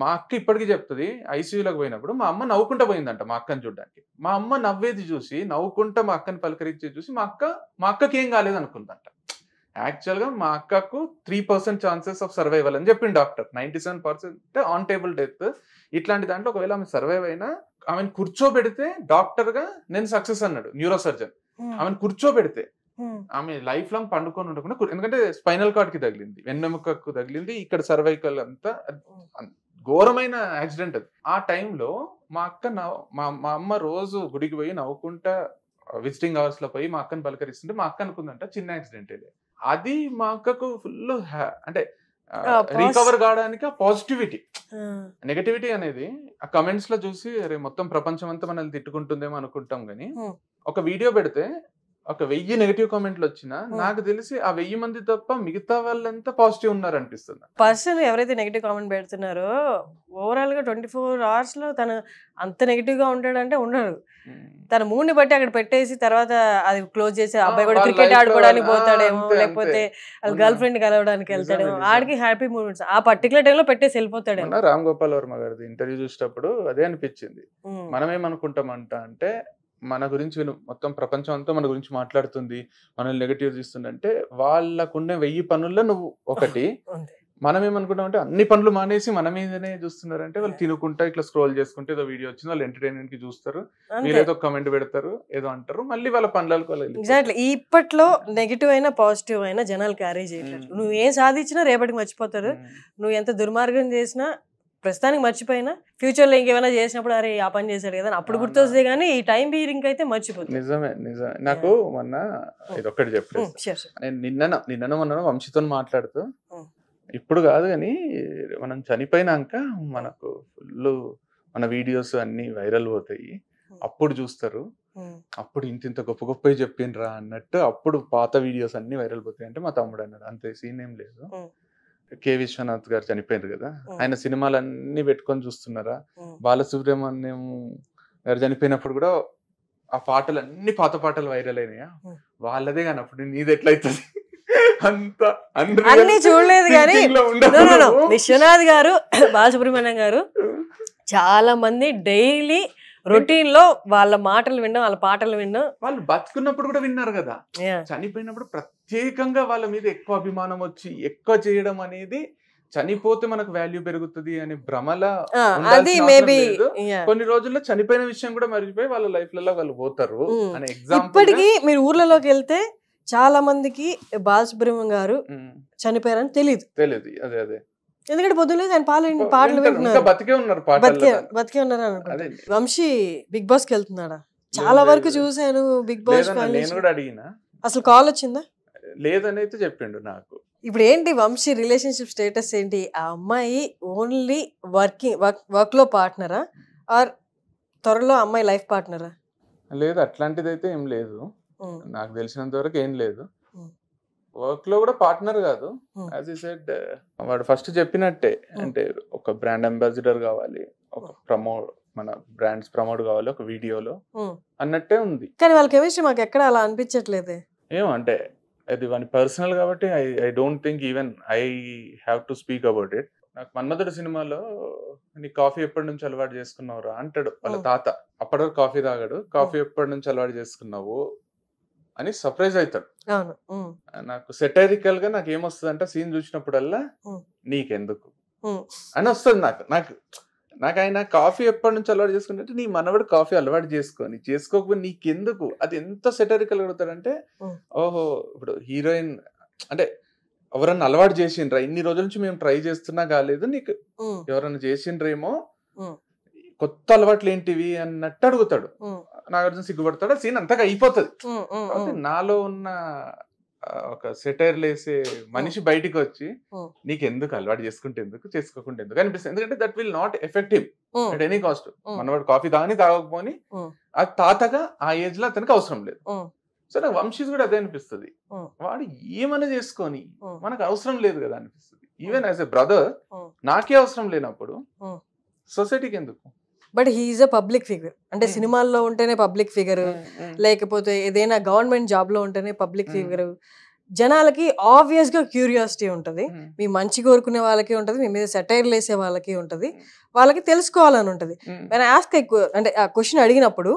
మా అక్క ఇప్పటికీ చెప్తుంది, ఐసీయూలోకి పోయినప్పుడు మా అమ్మ నవ్వుకుంటా పోయిందంట మా అక్కని చూడడానికి. మా అమ్మ నవ్వేది చూసి, నవ్వుకుంటా మా అక్కని పలకరించేది చూసి మా అక్కకి ఏం కాలేదు అనుకుందంట. యాక్చువల్ గా మా అక్కకు 3% ఛాన్సెస్ ఆఫ్ సర్వైవల్ అని చెప్పింది డాక్టర్. 97% on table death. ఇట్లాంటి దాంట్లో ఒకవేళ ఆమె సర్వైవ్ అయినా ఆమెను కూర్చోబెడితే డాక్టర్ గా నేను సక్సెస్ అన్నాడు న్యూరో సర్జన్. ఆమెను కూర్చోబెడితే ఆమె లైఫ్ లాంగ్ పండుకొని ఉండకుండా, ఎందుకంటే స్పైనల్ కార్డ్ కి తగిలింది, వెన్నెముకకు తగిలింది, ఇక్కడ సర్వైకల్ అంతా ఘోరమైన యాక్సిడెంట్ అది. ఆ టైంలో మా అక్క మా అమ్మ రోజు గుడికి పోయి నవ్వుకుంటా విజిటింగ్ అవర్స్ లో పోయి మా అక్కని పలకరిస్తుంటే మా అక్క అనుకుందంట చిన్న యాక్సిడెంట్. అది మా అక్కకు ఫుల్ అంటే రికవర్ కావడానికి ఆ పాజిటివిటీ. నెగటివిటీ అనేది ఆ కమెంట్స్ లో చూసి అరే మొత్తం ప్రపంచం అంతా మనల్ని తిట్టుకుంటుందేమో అనుకుంటాం, కానీ ఒక వీడియో పెడితే ఒక 1000 నెగటివ్ కామెంట్లు వచ్చినా నాకు తెలిసి ఆ 1000 మంది తప్ప మిగతా వాళ్ళంతా పాజిటివ్ ఉన్నారు అనిపిస్తుంది. పర్సన్ ఎవరైతే నెగటివ్ కామెంట్ పెడుతున్నారో ఓవరాల్ గా 24 hours లో తను అంత నెగటివ్ గా ఉంటాడంటే ఉండడు. తన మూడ్ని బట్టి అక్కడ పెట్టేసి తర్వాత అది క్లోజ్ చేసి అబ్బాయి కూడా క్రికెట్ ఆడుకోవడానికి పోతాడేమో, లేకపోతే వాళ్ళ గర్ల్ ఫ్రెండ్ కలవడానికి వెళ్తాడేమో, ఆడికి హ్యాపీ మూమెంట్స్ ఆ పర్టికులర్ టైంలో పెట్టేసి వెళ్ళిపోతాడేమో. రామ్ గోపాల్ వర్మ గారిది ఇంటర్వ్యూ చూసేటప్పుడు అదే అనిపించింది. మనం ఏమనుకుంటామంట అంటే మన గురించి మొత్తం ప్రపంచం అంతా మన గురించి మాట్లాడుతుంది, మనల్ని నెగటివ్ తీస్తుందంటే వాళ్ళకున్న 1000 పనుల్లో నువ్వు ఒకటి. మనం ఏమనుకుంటాం అంటే అన్ని పనులు మానేసి మన మీదనే చూస్తున్నారంటే వాళ్ళు తినుకుంటా ఇట్లా స్క్రోల్ చేసుకుంటే ఏదో వీడియో వచ్చింది, వాళ్ళు ఎంటర్టైన్మెంట్ కి చూస్తారు, మీరేదో కమెంట్ పెడతారు, ఏదో అంటారు, మళ్ళీ వాళ్ళ పనులకు వాళ్ళు. ఎగ్జాక్ట్లీ, ఇప్పట్లో నెగిటివ్ అయినా పాజిటివ్ అయినా జనాలు క్యారీ చేయట్లేదు. నువ్వు ఏం సాధించినా రేపటికి మర్చిపోతారు, నువ్వు ఎంత దుర్మార్గం చేసినా ప్రస్తుతానికి మర్చిపోయినా ఫ్యూచర్ లో ఇంకేమైనా చేసినప్పుడు అరే ఆ పని చేశాడు కదా అప్పుడు గుర్తొస్తుంది, కానీ ఈ టైం బీరింగ్ అయితే మర్చిపోతుంది. నిజమే. నాకు మొన్న ఇదొక్కటి చెప్పలేదు, నేను నిన్న మొన్న వంశీతో మాట్లాడుతూ, ఇప్పుడు కాదు కానీ మనం చనిపోయినాక మనకు ఫుల్ మన వీడియోస్ అన్ని వైరల్ పోతాయి, అప్పుడు చూస్తారు, అప్పుడు ఇంత గొప్ప గొప్ప చెప్పిండ్రా అన్నట్టు అప్పుడు పాత వీడియోస్ అన్ని వైరల్ పోతాయి. అంటే మా తమ్ముడు అన్నాడు, అంతే సీన్ ఏం లేదు. కె విశ్వనాథ్ గారు చనిపోయారు కదా, ఆయన సినిమాలన్నీ పెట్టుకొని చూస్తున్నారా? బాలసుబ్రహ్మణ్యం గారు చనిపోయినప్పుడు కూడా ఆ పాటలు అన్ని పాత పాటలు వైరల్ అయినాయా? వాళ్ళదే కానీ అప్పుడు నీది ఎట్లయితుంది అంత అన్ని చూడలేదు. కానీ విశ్వనాథ్ గారు, బాలసుబ్రహ్మణ్యం గారు చాలా మంది డైలీ రొటీన్ లో వాళ్ళ మాటలు వినడం, వాళ్ళ పాటలు వినడం. వాళ్ళు బతుకున్నప్పుడు కూడా విన్నారు కదా, చనిపోయినప్పుడు ప్రత్యేకంగా వాళ్ళ మీద ఎక్కువ అభిమానం వచ్చి ఎక్కువ చేయడం అనేది, చనిపోతే మనకు వాల్యూ పెరుగుతుంది అనే భ్రమల అది మేబీ కొన్ని రోజుల్లో చనిపోయిన విషయం కూడా మర్చిపోయి వాళ్ళ లైఫ్ లలో వాళ్ళు పోతారు అనే ఎగ్జాంపుల్. ఇప్పటికీ మీరు ఊర్లలోకి వెళ్తే చాలా మందికి బాలసుబ్రహ్మణ్యం గారు చనిపోయారని తెలియదు. అదే అదే, ఎందుకంటే పొద్దున్నే ఆయన పాటలు వింటున్నారు, బతికే ఉన్నారు, బతికే ఉన్నారు అనుకుంటా. వంశీ బిగ్ బాస్ కి వెళ్తున్నాడా? చాలా వరకు చూసాను బిగ్ బాస్. నేను కూడా అడిగినా, అసలు కాల్ వచ్చిందా? లేదని అయితే చెప్పిండు నాకు. ఇప్పుడు ఏంటి వంశీ రిలేషన్షిప్ స్టేటస్ ఏంటి? ఆ అమ్మాయి ఓన్లీ వర్క్ లో పార్ట్నరా ఆర్ త్వరలో అమ్మాయి లైఫ్ పార్ట్నరా? లేదు, అట్లాంటిది అయితే ఏం లేదు, నాకు తెలిసినంత వరకు ఏం లేదు. వర్క్ లో కూడా పార్ట్నర్ కాదు. యాజ్ యు సెడ్, వాడు ఫస్ట్ చెప్పినట్టే, అంటే ఒక బ్రాండ్ అంబాసిడర్ కావాలి, ఒక మన బ్రాండ్స్ ప్రమోట్ కావాలి ఒక వీడియోలో అన్నట్టే ఉంది. కానీ వాళ్ళ కెమిస్ట్రీ మాకు ఎక్కడ అలా అనిపించట్లేదే. ఏమో అంటే అది వాని పర్సనల్ కాబట్టి I don't think even I have to speak about it. నాకు మన్మధుడు సినిమాలో నీ కాఫీ ఎప్పటి నుంచి అలవాటు చేసుకున్నావురా అంటాడు వాళ్ళ తాత. అప్పటి వరకు కాఫీ తాగాడు, కాఫీ ఎప్పటి నుంచి అలవాటు చేసుకున్నావు అని సర్ప్రైజ్ అవుతాడు. నాకు సెటైరికల్ గా నాకు ఏమొస్తుంది అంటే సీన్ చూసినప్పుడల్లా నీకెందుకు అని వస్తుంది. నాకు ఆయన కాఫీ ఎప్పటి నుంచి అలవాటు చేసుకుంటే నీ మనవడు కాఫీ అలవాటు చేసుకోకపోతే నీకెందుకు, అది ఎంత సెటైరికల్ అడుగుతాడంటే, ఓహో ఇప్పుడు హీరోయిన్ అంటే ఎవరన్నా అలవాటు చేసిండ్రా, ఇన్ని రోజుల నుంచి మేము ట్రై చేస్తున్నా కాలేదు, నీకు ఎవరన్నా చేసిండ్రేమో, కొత్త అలవాట్లు ఏంటివి అన్నట్టు అడుగుతాడు. నాగార్జున సిగ్గుపడతాడు, సీన్ అంతగా అయిపోతుంది. నాలో ఉన్న ఒక సెటైర్ లేసే మనిషి బయటికి వచ్చి నీకెందుకు అలవాటు చేసుకోకుండా ఎందుకు అనిపిస్తుంది. ఎందుకంటే that will not effective at any cost. మనవాడు కాఫీ తాగకపోని అది తాతగా ఆ ఏజ్ లో అతనికి అవసరం లేదు. సో నాకు వంశీస్ కూడా అదే అనిపిస్తుంది, వాడు ఏమైనా చేసుకొని మనకు అవసరం లేదు కదా అనిపిస్తుంది. ఈవెన్ యాజ్ ఎ బ్రదర్ నాకే అవసరం లేనప్పుడు సొసైటీకి ఎందుకు? But he's a public figure. అంటే సినిమాల్లో ఉంటేనే పబ్లిక్ ఫిగర్, లేకపోతే ఏదైనా గవర్నమెంట్ జాబ్ లో ఉంటేనే పబ్లిక్ ఫిగర్. జనాలకి ఆబ్వియస్ గా క్యూరియాసిటీ ఉంటది, మీ మంచి కోరుకునే వాళ్ళకి ఉంటది, మీ మీద సెటైర్లు వేసే వాళ్ళకి ఉంటది, వాళ్ళకి తెలుసుకోవాలని ఉంటది. నేను ఆస్క్ అంటే ఆ క్వశ్చన్ అడిగినప్పుడు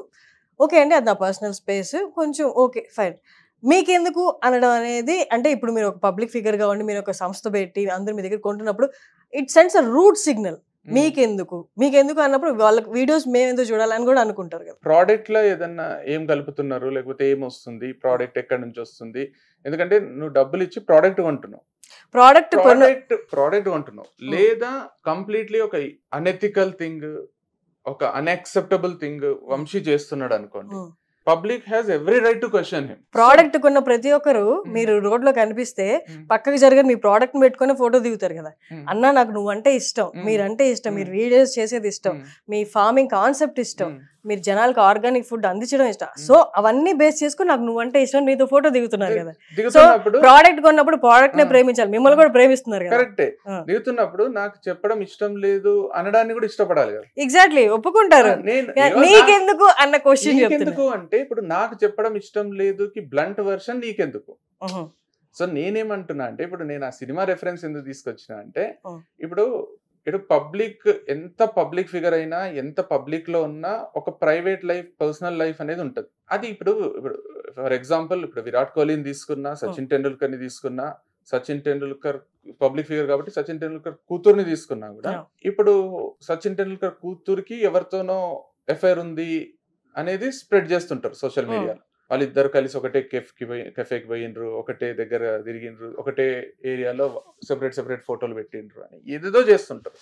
ఓకే అండి అది నా పర్సనల్ స్పేస్, కొంచెం ఓకే ఫైన్, మీకెందుకు అనడం అనేది, అంటే ఇప్పుడు మీరు ఒక పబ్లిక్ ఫిగర్ గా ఉండి మీరు ఒక సంస్థ పెట్టి అందరు మీ దగ్గర కొంటున్నప్పుడు it sends a route signal. మీకెందుకు అన్నప్పుడు వాళ్ళకి వీడియోస్ మేము ఎందుకు చూడాలని కూడా అనుకుంటారు కదా. ప్రోడక్ట్ లో ఏదన్నా ఏం కలుపుతున్నారు, లేకపోతే ఏం వస్తుంది, ప్రోడక్ట్ ఎక్కడి నుంచి వస్తుంది. ఎందుకంటే నువ్వు డబ్బులు ఇచ్చి ప్రోడక్ట్ కొంటున్నావు, లేదా కంప్లీట్లీ ఒక అనెథికల్ థింగ్, ఒక అన్యాక్సెప్టబుల్ థింగ్ వంశీ చేస్తున్నాడు అనుకోండి, public has every right to question him. Product కొన్న ప్రతి ఒక్కరు మీరు రోడ్ లో కనిపిస్తే పక్కకి జరగని మీ ప్రోడక్ట్ పెట్టుకుని ఫోటో దిగుతారు కదా. అన్నా నాకు నువ్వంటే ఇష్టం, మీరంటే ఇష్టం, మీరు వీడియోస్ చేసేది ఇష్టం, మీ ఫార్మింగ్ కాన్సెప్ట్ ఇష్టం, మీరు జనాలకు ఆర్గానిక్ ఫుడ్ అందించడం ఇష్టం. సో అవన్నీ బేస్ చేసుకుని నాకు నువ్వంటే ఇష్టం, నీతో ఫోటో దిగుతున్నారు కదా. సో ప్రోడక్ట్ కొన్నప్పుడు ప్రోడక్ట్ నే ప్రేమించాలి, మిమ్మల్ని కూడా ప్రేమిస్తున్నారు కదా. కరెక్టే, దిగుతున్నప్పుడు నాకు చెప్పడం ఇష్టం లేదు అనడాన్ని కూడా ఇష్టపడాలి కదా. ఎగ్జాక్ట్లీ, ఒప్పుకుంటారు. నీకెందుకు అన్న క్వశ్చన్ ఎందుకు అంటే ఇప్పుడు నాకు చెప్పడం ఇష్టం లేదు కి బ్లంట్ వర్షన్ నీకెందుకు. సో నేనేమంటున్నా అంటే ఇప్పుడు నేను ఆ సినిమా రెఫరెన్స్ ఎందుకు తీసుకొచ్చినా అంటే ఇప్పుడు పబ్లిక్ ఎంత పబ్లిక్ ఫిగర్ అయినా ఎంత పబ్లిక్ లో ఉన్నా ఒక ప్రైవేట్ లైఫ్, పర్సనల్ లైఫ్ అనేది ఉంటది. అది ఇప్పుడు ఫర్ ఎగ్జాంపుల్ ఇప్పుడు విరాట్ కోహ్లీని తీసుకున్నా, సచిన్ టెండూల్కర్ ని తీసుకున్నా, సచిన్ టెండూల్కర్ పబ్లిక్ ఫిగర్ కాబట్టి సచిన్ టెండూల్కర్ కూతుర్ని తీసుకున్నా కూడా ఇప్పుడు సచిన్ టెండూల్కర్ కూతురికి ఎవరితోనో ఎఫైర్ ఉంది అనేది స్ప్రెడ్ చేస్తుంటారు సోషల్ మీడియాలో. వాళ్ళిద్దరు కలిసి ఒకటే కెఫేకి పోయిండ్రు, ఒకటే దగ్గర తిరిగిండ్రు, ఒకటే ఏరియాలో సెపరేట్ ఫోటోలు పెట్టిండ్రు అని ఏదేదో చేస్తుంటారు.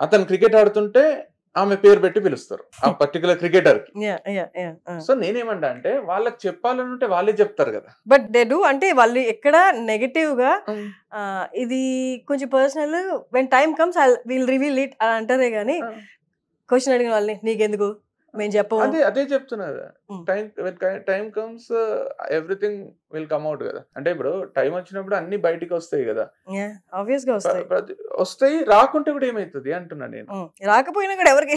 అతను క్రికెట్ ఆడుతుంటే ఆమె పేరు పెట్టి పిలుస్తారు ఆ పర్టికులర్ క్రికెటర్ కి. సో నేనేమంటా అంటే వాళ్ళకి చెప్పాలనుంటే వాళ్ళే చెప్తారు కదా. బట్ దే డూ, అంటే వాళ్ళు ఎక్కడ నెగటివ్ గా ఇది కొంచెం personal, when time comes I will reveal it అని అంటారే గానీ క్వశ్చన్ అడిగిన వాళ్ళని నీకెందుకు మేము చెప్పము. అదే చెప్తున్నా కదా, time comes everything will come out కదా. అంటే ఇప్పుడు టైం వచ్చినప్పుడు అన్ని బయటికి వస్తాయి కదా, ఆబ్వియస్ గా వస్తాయి. రాకుంటే కూడా ఏమైతుంది అంటున్నా నేను. రాకపోయినా కూడా ఎవరికి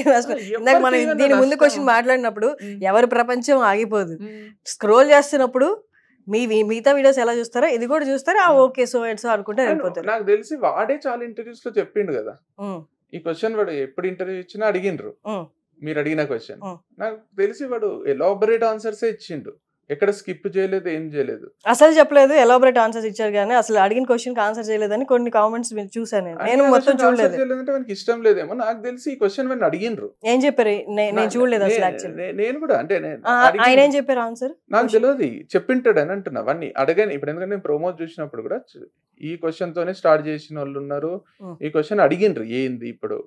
ఇందాక మనం దీని ముందు క్వశ్చన్ మాట్లాడినప్పుడు ఎవరి ప్రపంచం ఆగిపోదు. స్క్రోల్ చేస్తున్నప్పుడు మిగతా వీడియోస్ ఎలా చూస్తారో ఇది కూడా చూస్తారా, ఓకే సో అండ్ సో అనుకుంటే వెళ్ళిపోతారు. నాకు తెలిసి వాడే చాలా ఇంటర్వ్యూస్ లో చెప్పిండు కదా, ఈ క్వశ్చన్ వాడు ఎప్పుడు ఇంటర్వ్యూ ఇచ్చినా అడిగిండ్రు, మీరు అడిగిన క్వశ్చన్. నాకు తెలిసి వాడు ఎలాబరేట్ ఆన్సర్స్ ఇచ్చిండు, ఎక్కడ స్కిప్ చేయలేదు, ఏం చేయలేదు, అసలు చెప్పలేదు. ఎలాబరేట్ ఆన్సర్స్ ఇచ్చారు కానీ అసలు అడిగిన క్వశ్చన్ కి ఆన్సర్ చేయలేదని కొన్ని కామెంట్స్ చూసాను. నేను మొత్తం చూడలేదు. మనకి ఇష్టం లేదేమో నాకు తెలిసి. ఈ క్వశ్చన్ వాడిని అడిగిండ్రు, ఏం చెప్పారు నేను చూడలేదు అసలు. యాక్చువల్లీ నేను కూడా అంటే ఆయన ఏం చెప్పారు ఆన్సర్ నాకు తెలియదు, చెప్పింటాడు అని అంటున్నా. అవన్నీ అడగాను ఇప్పుడు, ఎందుకంటే నేను ప్రోమోట్ చూసినప్పుడు కూడా ఈ క్వశ్చన్ తోనే స్టార్ట్ చేసిన వాళ్ళు ఉన్నారు. ఈ క్వశ్చన్ అడిగిండ్రు ఏంది, ఇప్పుడు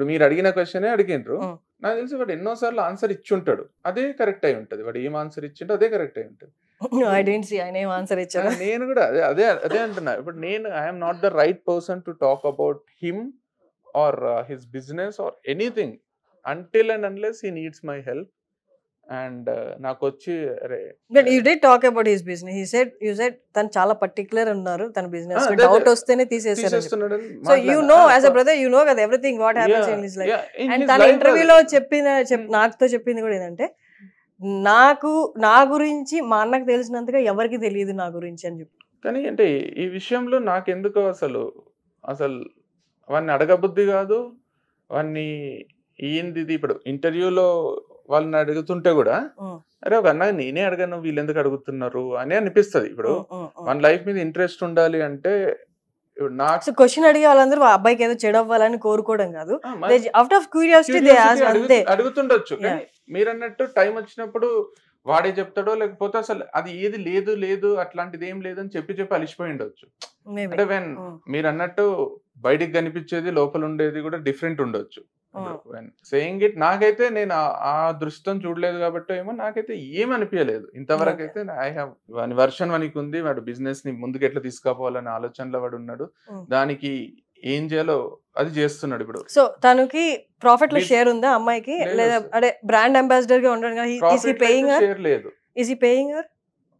మీరు అడిగిన క్వశ్చనే అడిగిండ్రు. నాకు తెలిసి వాడు ఎన్నోసార్లు ఆన్సర్ ఇచ్చుంటాడు, అదే కరెక్ట్ అయి ఉంటది. వాడు ఏం ఆన్సర్ ఇచ్చిండో అదే కరెక్ట్ అయి ఉంటది. నేను కూడా అదే అంటున్నా. ఇప్పుడు నేను I'm not the right person to talk about him or his business or anything until and unless he needs my help. And నాకు వచ్చి but you did talk about his business. You said తను చాలా particular ఉన్నారు తన business లో, doubt వస్తేనే తీసేశారు. So you know as a brother you know కదా everything what happens in his life. And తన ఇంటర్వ్యూలో నాతో చెప్పింది కూడా ఏంటంటే, నా గురించి మా అన్నకు తెలిసినంతగా ఎవరికి తెలియదు నా గురించి అని చెప్పి. కానీ అంటే ఈ విషయంలో నాకెందుకో అసలు వాడిని అడగబుద్ధి కాదు. వాడిని ఏంది ఇప్పుడు ఇప్పుడు వాళ్ళని అడుగుతుంటే కూడా అరే ఒక అన్న నేనే అడగను, వీళ్ళు ఎందుకు అడుగుతున్నారు అని అనిపిస్తుంది. ఇప్పుడు మన లైఫ్ మీద ఇంట్రెస్ట్ ఉండాలి అంటే నాకు క్వశ్చన్ అడిగే వాళ్ళందరూ అబ్బాయికి ఏదో చెడు అవ్వాలని కోరుకోవడం కాదు, అవుట్ ఆఫ్ క్యూరియాసిటీ అడుగుతుండొచ్చు. కానీ మీరు అన్నట్టు టైం వచ్చినప్పుడు వాడే చెప్తాడో, లేకపోతే అసలు అది ఏది లేదు అట్లాంటిది ఏం లేదని చెప్పి అలిసిపోయి ఉండొచ్చు. అంటే మీరు అన్నట్టు బయటికి కనిపించేది లోపల ఉండేది కూడా డిఫరెంట్ ఉండొచ్చు. సేయింగ్ ఇట్ నాకైతే నేను ఆ దృష్టితో చూడలేదు కాబట్టి ఏమో నాకైతే ఏం అనిపించలేదు ఇంతవరకు అయితే. ఐ హావ్ వర్షన్ వానికి ఉంది, వాడు బిజినెస్ ని ముందుకు ఎట్లా తీసుకుపోవాలనే ఆలోచనలో వాడు ఉన్నాడు, దానికి ఏం చేయాలో అది చేస్తున్నాడు ఇప్పుడు. సో తనకి ప్రాఫిట్ లో షేర్ ఉందా అమ్మాయికి, లేదా అంటే బ్రాండ్ అంబాసిడర్ గా ఉండడం షేర్ లేదు. Is he paying her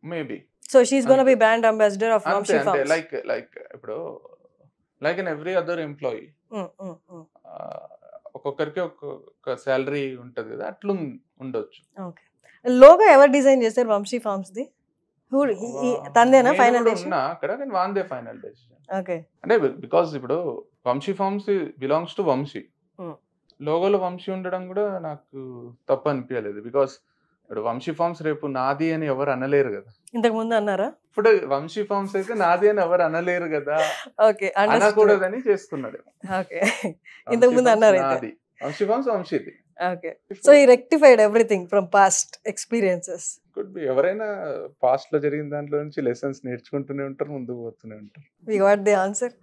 maybe. So she is gonna be brand ambassador of Vamshi farms. Like ఇప్పుడు like in every other employee ఒక్కొక్కరికి ఒక్కొక్క శాలరీ ఉంటది కదా, అట్లా ఉండొచ్చు. ఓకే. లోగో ఎవరు డిజైన్ చేశారు వంశీ ఫార్మ్స్ ది? తందేనా ఫైనల్ డెసిషన్? అక్కడ నేను వాందే ఫైనల్ డెసిషన్. ఓకే. అంటే బికాస్ ఇప్పుడు Vamshi farms belongs to Vamshi, లోగోలో వంశీ ఉండడం కూడా నాకు తప్పు అనిపించలేదు. బికాస్ ఇప్పుడు వంశీ ఫార్మ్స్ రేపు నాది అని ఎవరు అనలేరు కదా. ఇంతకు ముందు అన్నారా? ఇప్పుడు వంశీ ఫార్మ్స్ అయితే నాది అని ఎవరు అనలేరు కదా, ఓకే అనకూడదని చేసుకున్నాడు. ఓకే. ఇంతకు ముందు అన్నారు నాది వంశీ ఫార్మ్స్ వంశీది. ఓకే. సో ఈ rectified everything from past experiences. Could be. ఎవరైనా పాస్ట్ లో జరిగిన దాంట్లో నుంచి లెసన్స్ నేర్చుకుంటూనే ఉంటారు, ముందుకు పోతూనే ఉంటారు. We got the answer.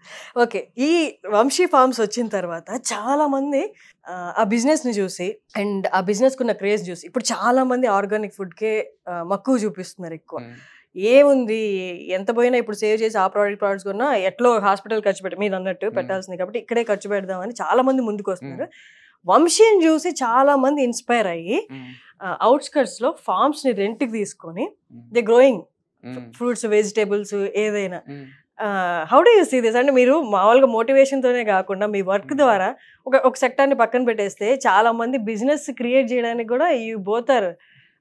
Okay. ఈ వంశీ ఫార్మ్స్ వచ్చిన తర్వాత చాలా మంది ఆ బిజినెస్ ని చూసి అండ్ ఆ బిజినెస్ కున్న క్రేజ్ చూసి ఇప్పుడు చాలా మంది ఆర్గానిక్ ఫుడ్ కే మక్కువ చూపిస్తున్నారు ఎక్కువ. ఏముంది ఎంత పోయినా ఇప్పుడు సేవ్ చేసి ఆ ప్రోడక్ట్స్ కొన్నా ఎట్లో హాస్పిటల్ ఖర్చు పెట్టి మీరు అన్నట్టు పెట్టాల్సింది కాబట్టి ఇక్కడే ఖర్చు పెడదామని చాలా మంది ముందుకు వస్తున్నారు. వంశీని చూసి చాలా మంది ఇన్స్పైర్ అయ్యి అవుట్స్కట్స్ లో ఫార్మ్స్ ని రెంట్ కి తీసుకొని దే గ్రోయింగ్ ఫ్రూట్స్ వెజిటేబుల్స్ ఏదైనా. How do you see this? అంటే మీరు మామూలుగా మోటివేషన్ తోనే కాకుండా మీ వర్క్ ద్వారా ఒక సెక్టర్ ని పక్కన పెట్టేస్తే చాలా మంది బిజినెస్ క్రియేట్ చేయడానికి కూడా యూ బోత్ ఆర్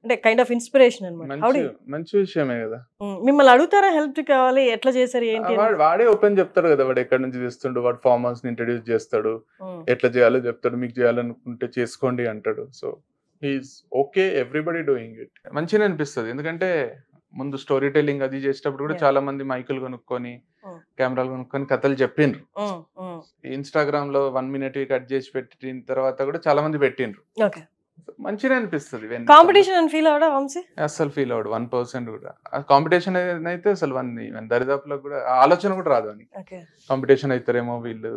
అంటే కైండ్ ఆఫ్ ఇన్స్పిరేషన్ అన్నమాట. మంచి విషయమే కదా. మిమ్మల్ని అడుగుతారా హెల్ప్ కావాలి, ఎట్లా చేశారు ఏంటి? వాడే ఓపెన్ చెప్తాడు కదా, వాడు ఎక్కడి నుంచి చేస్తుండు, వాడు ఫార్మర్స్ ని ఇంట్రడ్యూస్ చేస్తాడు, ఎట్లా చేయాలో చెప్తాడు, మీకు చేయాలనుకుంటే చేసుకోండి అంటాడు. So he's okay, everybody doing it. మంచిగా అనిపిస్తుంది. ఎందుకంటే ముందు స్టోరీ టెల్లింగ్ అది చేసేటప్పుడు కూడా చాలా మంది మైకులు కొనుక్కొని కెమెరాలు కొనుక్కొని కథలు చెప్పిండ్రు. ఇన్స్టాగ్రామ్ లో 1 minute కట్ చేసి పెట్టిన తర్వాత కూడా చాలా మంది పెట్టిండ్రు. మంచిగా అనిపిస్తుంది. కాంపిటీషన్ అని ఫీల్ అవడా వంశీ? అసలు ఫీల్ అవడు 1% కూడా. కాంపిటీషన్ అయితే అసలు దరిదాపులో కూడా ఆలోచన కూడా రాదు అని. కాంపిటీషన్ అవుతారేమో, వీళ్ళు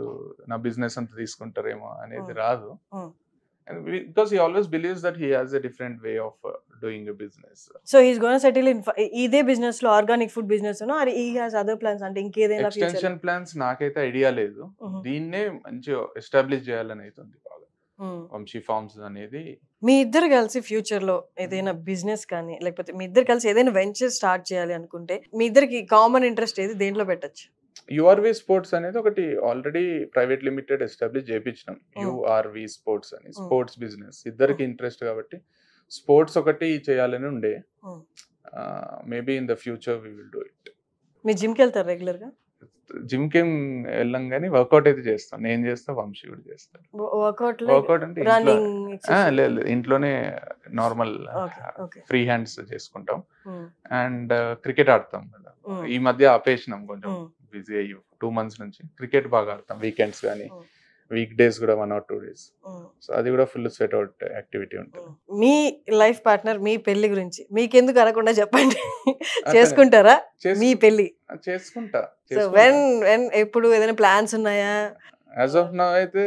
నా బిజినెస్ అంతా తీసుకుంటారేమో అనేది రాదు. Because he always believes that he has a different way of doing a business. So he's going to settle in ఇదే బిజినెస్ లో, ఆర్గానిక్ ఫుడ్ బిజినెస్ లో, or he has other plans అంటే ఇంకేదైనా ఎక్స్టెన్షన్ ప్లాన్స్ నాకైతే idea లేదు. దీన్నే మంచి establish చేయాలని అవుతుంది బాగా వంశీ ఫార్మ్స్ అనేది. మీ ఇద్దరు కలిసి ఫ్యూచర్ లో ఏదైనా బిజినెస్ కానీ లేకపోతే మీ ఇద్దరు కలిసి ఏదైనా వెంచర్ స్టార్ట్ చేయాలి అనుకుంటే మీ ఇద్దరికి కామన్ ఇంట్రెస్ట్ ఏది, దేంట్లో పెట్టచ్చు? యుఆర్వి స్పోర్ట్స్ అనేది ఒకటి ఆల్రెడీ ప్రైవేట్ లిమిటెడ్ ఎస్టాబ్లిష్ చేయించినాం. యుఆర్వి స్పోర్ట్స్ అని, స్పోర్ట్స్ బిజినెస్. ఇద్దరికి ఇంట్రెస్ట్ కాబట్టి స్పోర్ట్స్ ఒకటి చేయాలని ఉండే. Maybe in the future we will do it. మీ జిమ్కి వెళ్తారు రెగ్యులర్ గా? జిమ్ కి వెళ్ళాం కానీ వర్కౌట్ అయితే చేస్తాం. నేను చేస్తా, వంశీ కూడా చేస్తాడు. వర్కౌట్ అంటే లేదు, ఇంట్లోనే నార్మల్ ఫ్రీ హ్యాండ్స్ చేసుకుంటాం. అండ్ క్రికెట్ ఆడతాం కదా. ఈ మధ్య ఆపేసినాం, కొంచెం బిజీ అయ్యి 2 months నుంచి. క్రికెట్ బాగా ఆడతాం, వీకెండ్స్ కానీ వీక్ డేస్ కూడా 1 or 2 days. సో అది కూడా ఫుల్ స్వెట్ అవుట్ యాక్టివిటీ ఉంటుంది. మీ లైఫ్ పార్ట్నర్ మీ పెళ్లి గురించి మీకెందుకు అనకుండా చెప్పండి. చేసుకుంటారా మీ పెళ్లి? చేసుకుంటా. ఎప్పుడు ఏదైనా ప్లాన్స్ ఉన్నాయా? యాజ్ ఆఫ్ నౌ అయితే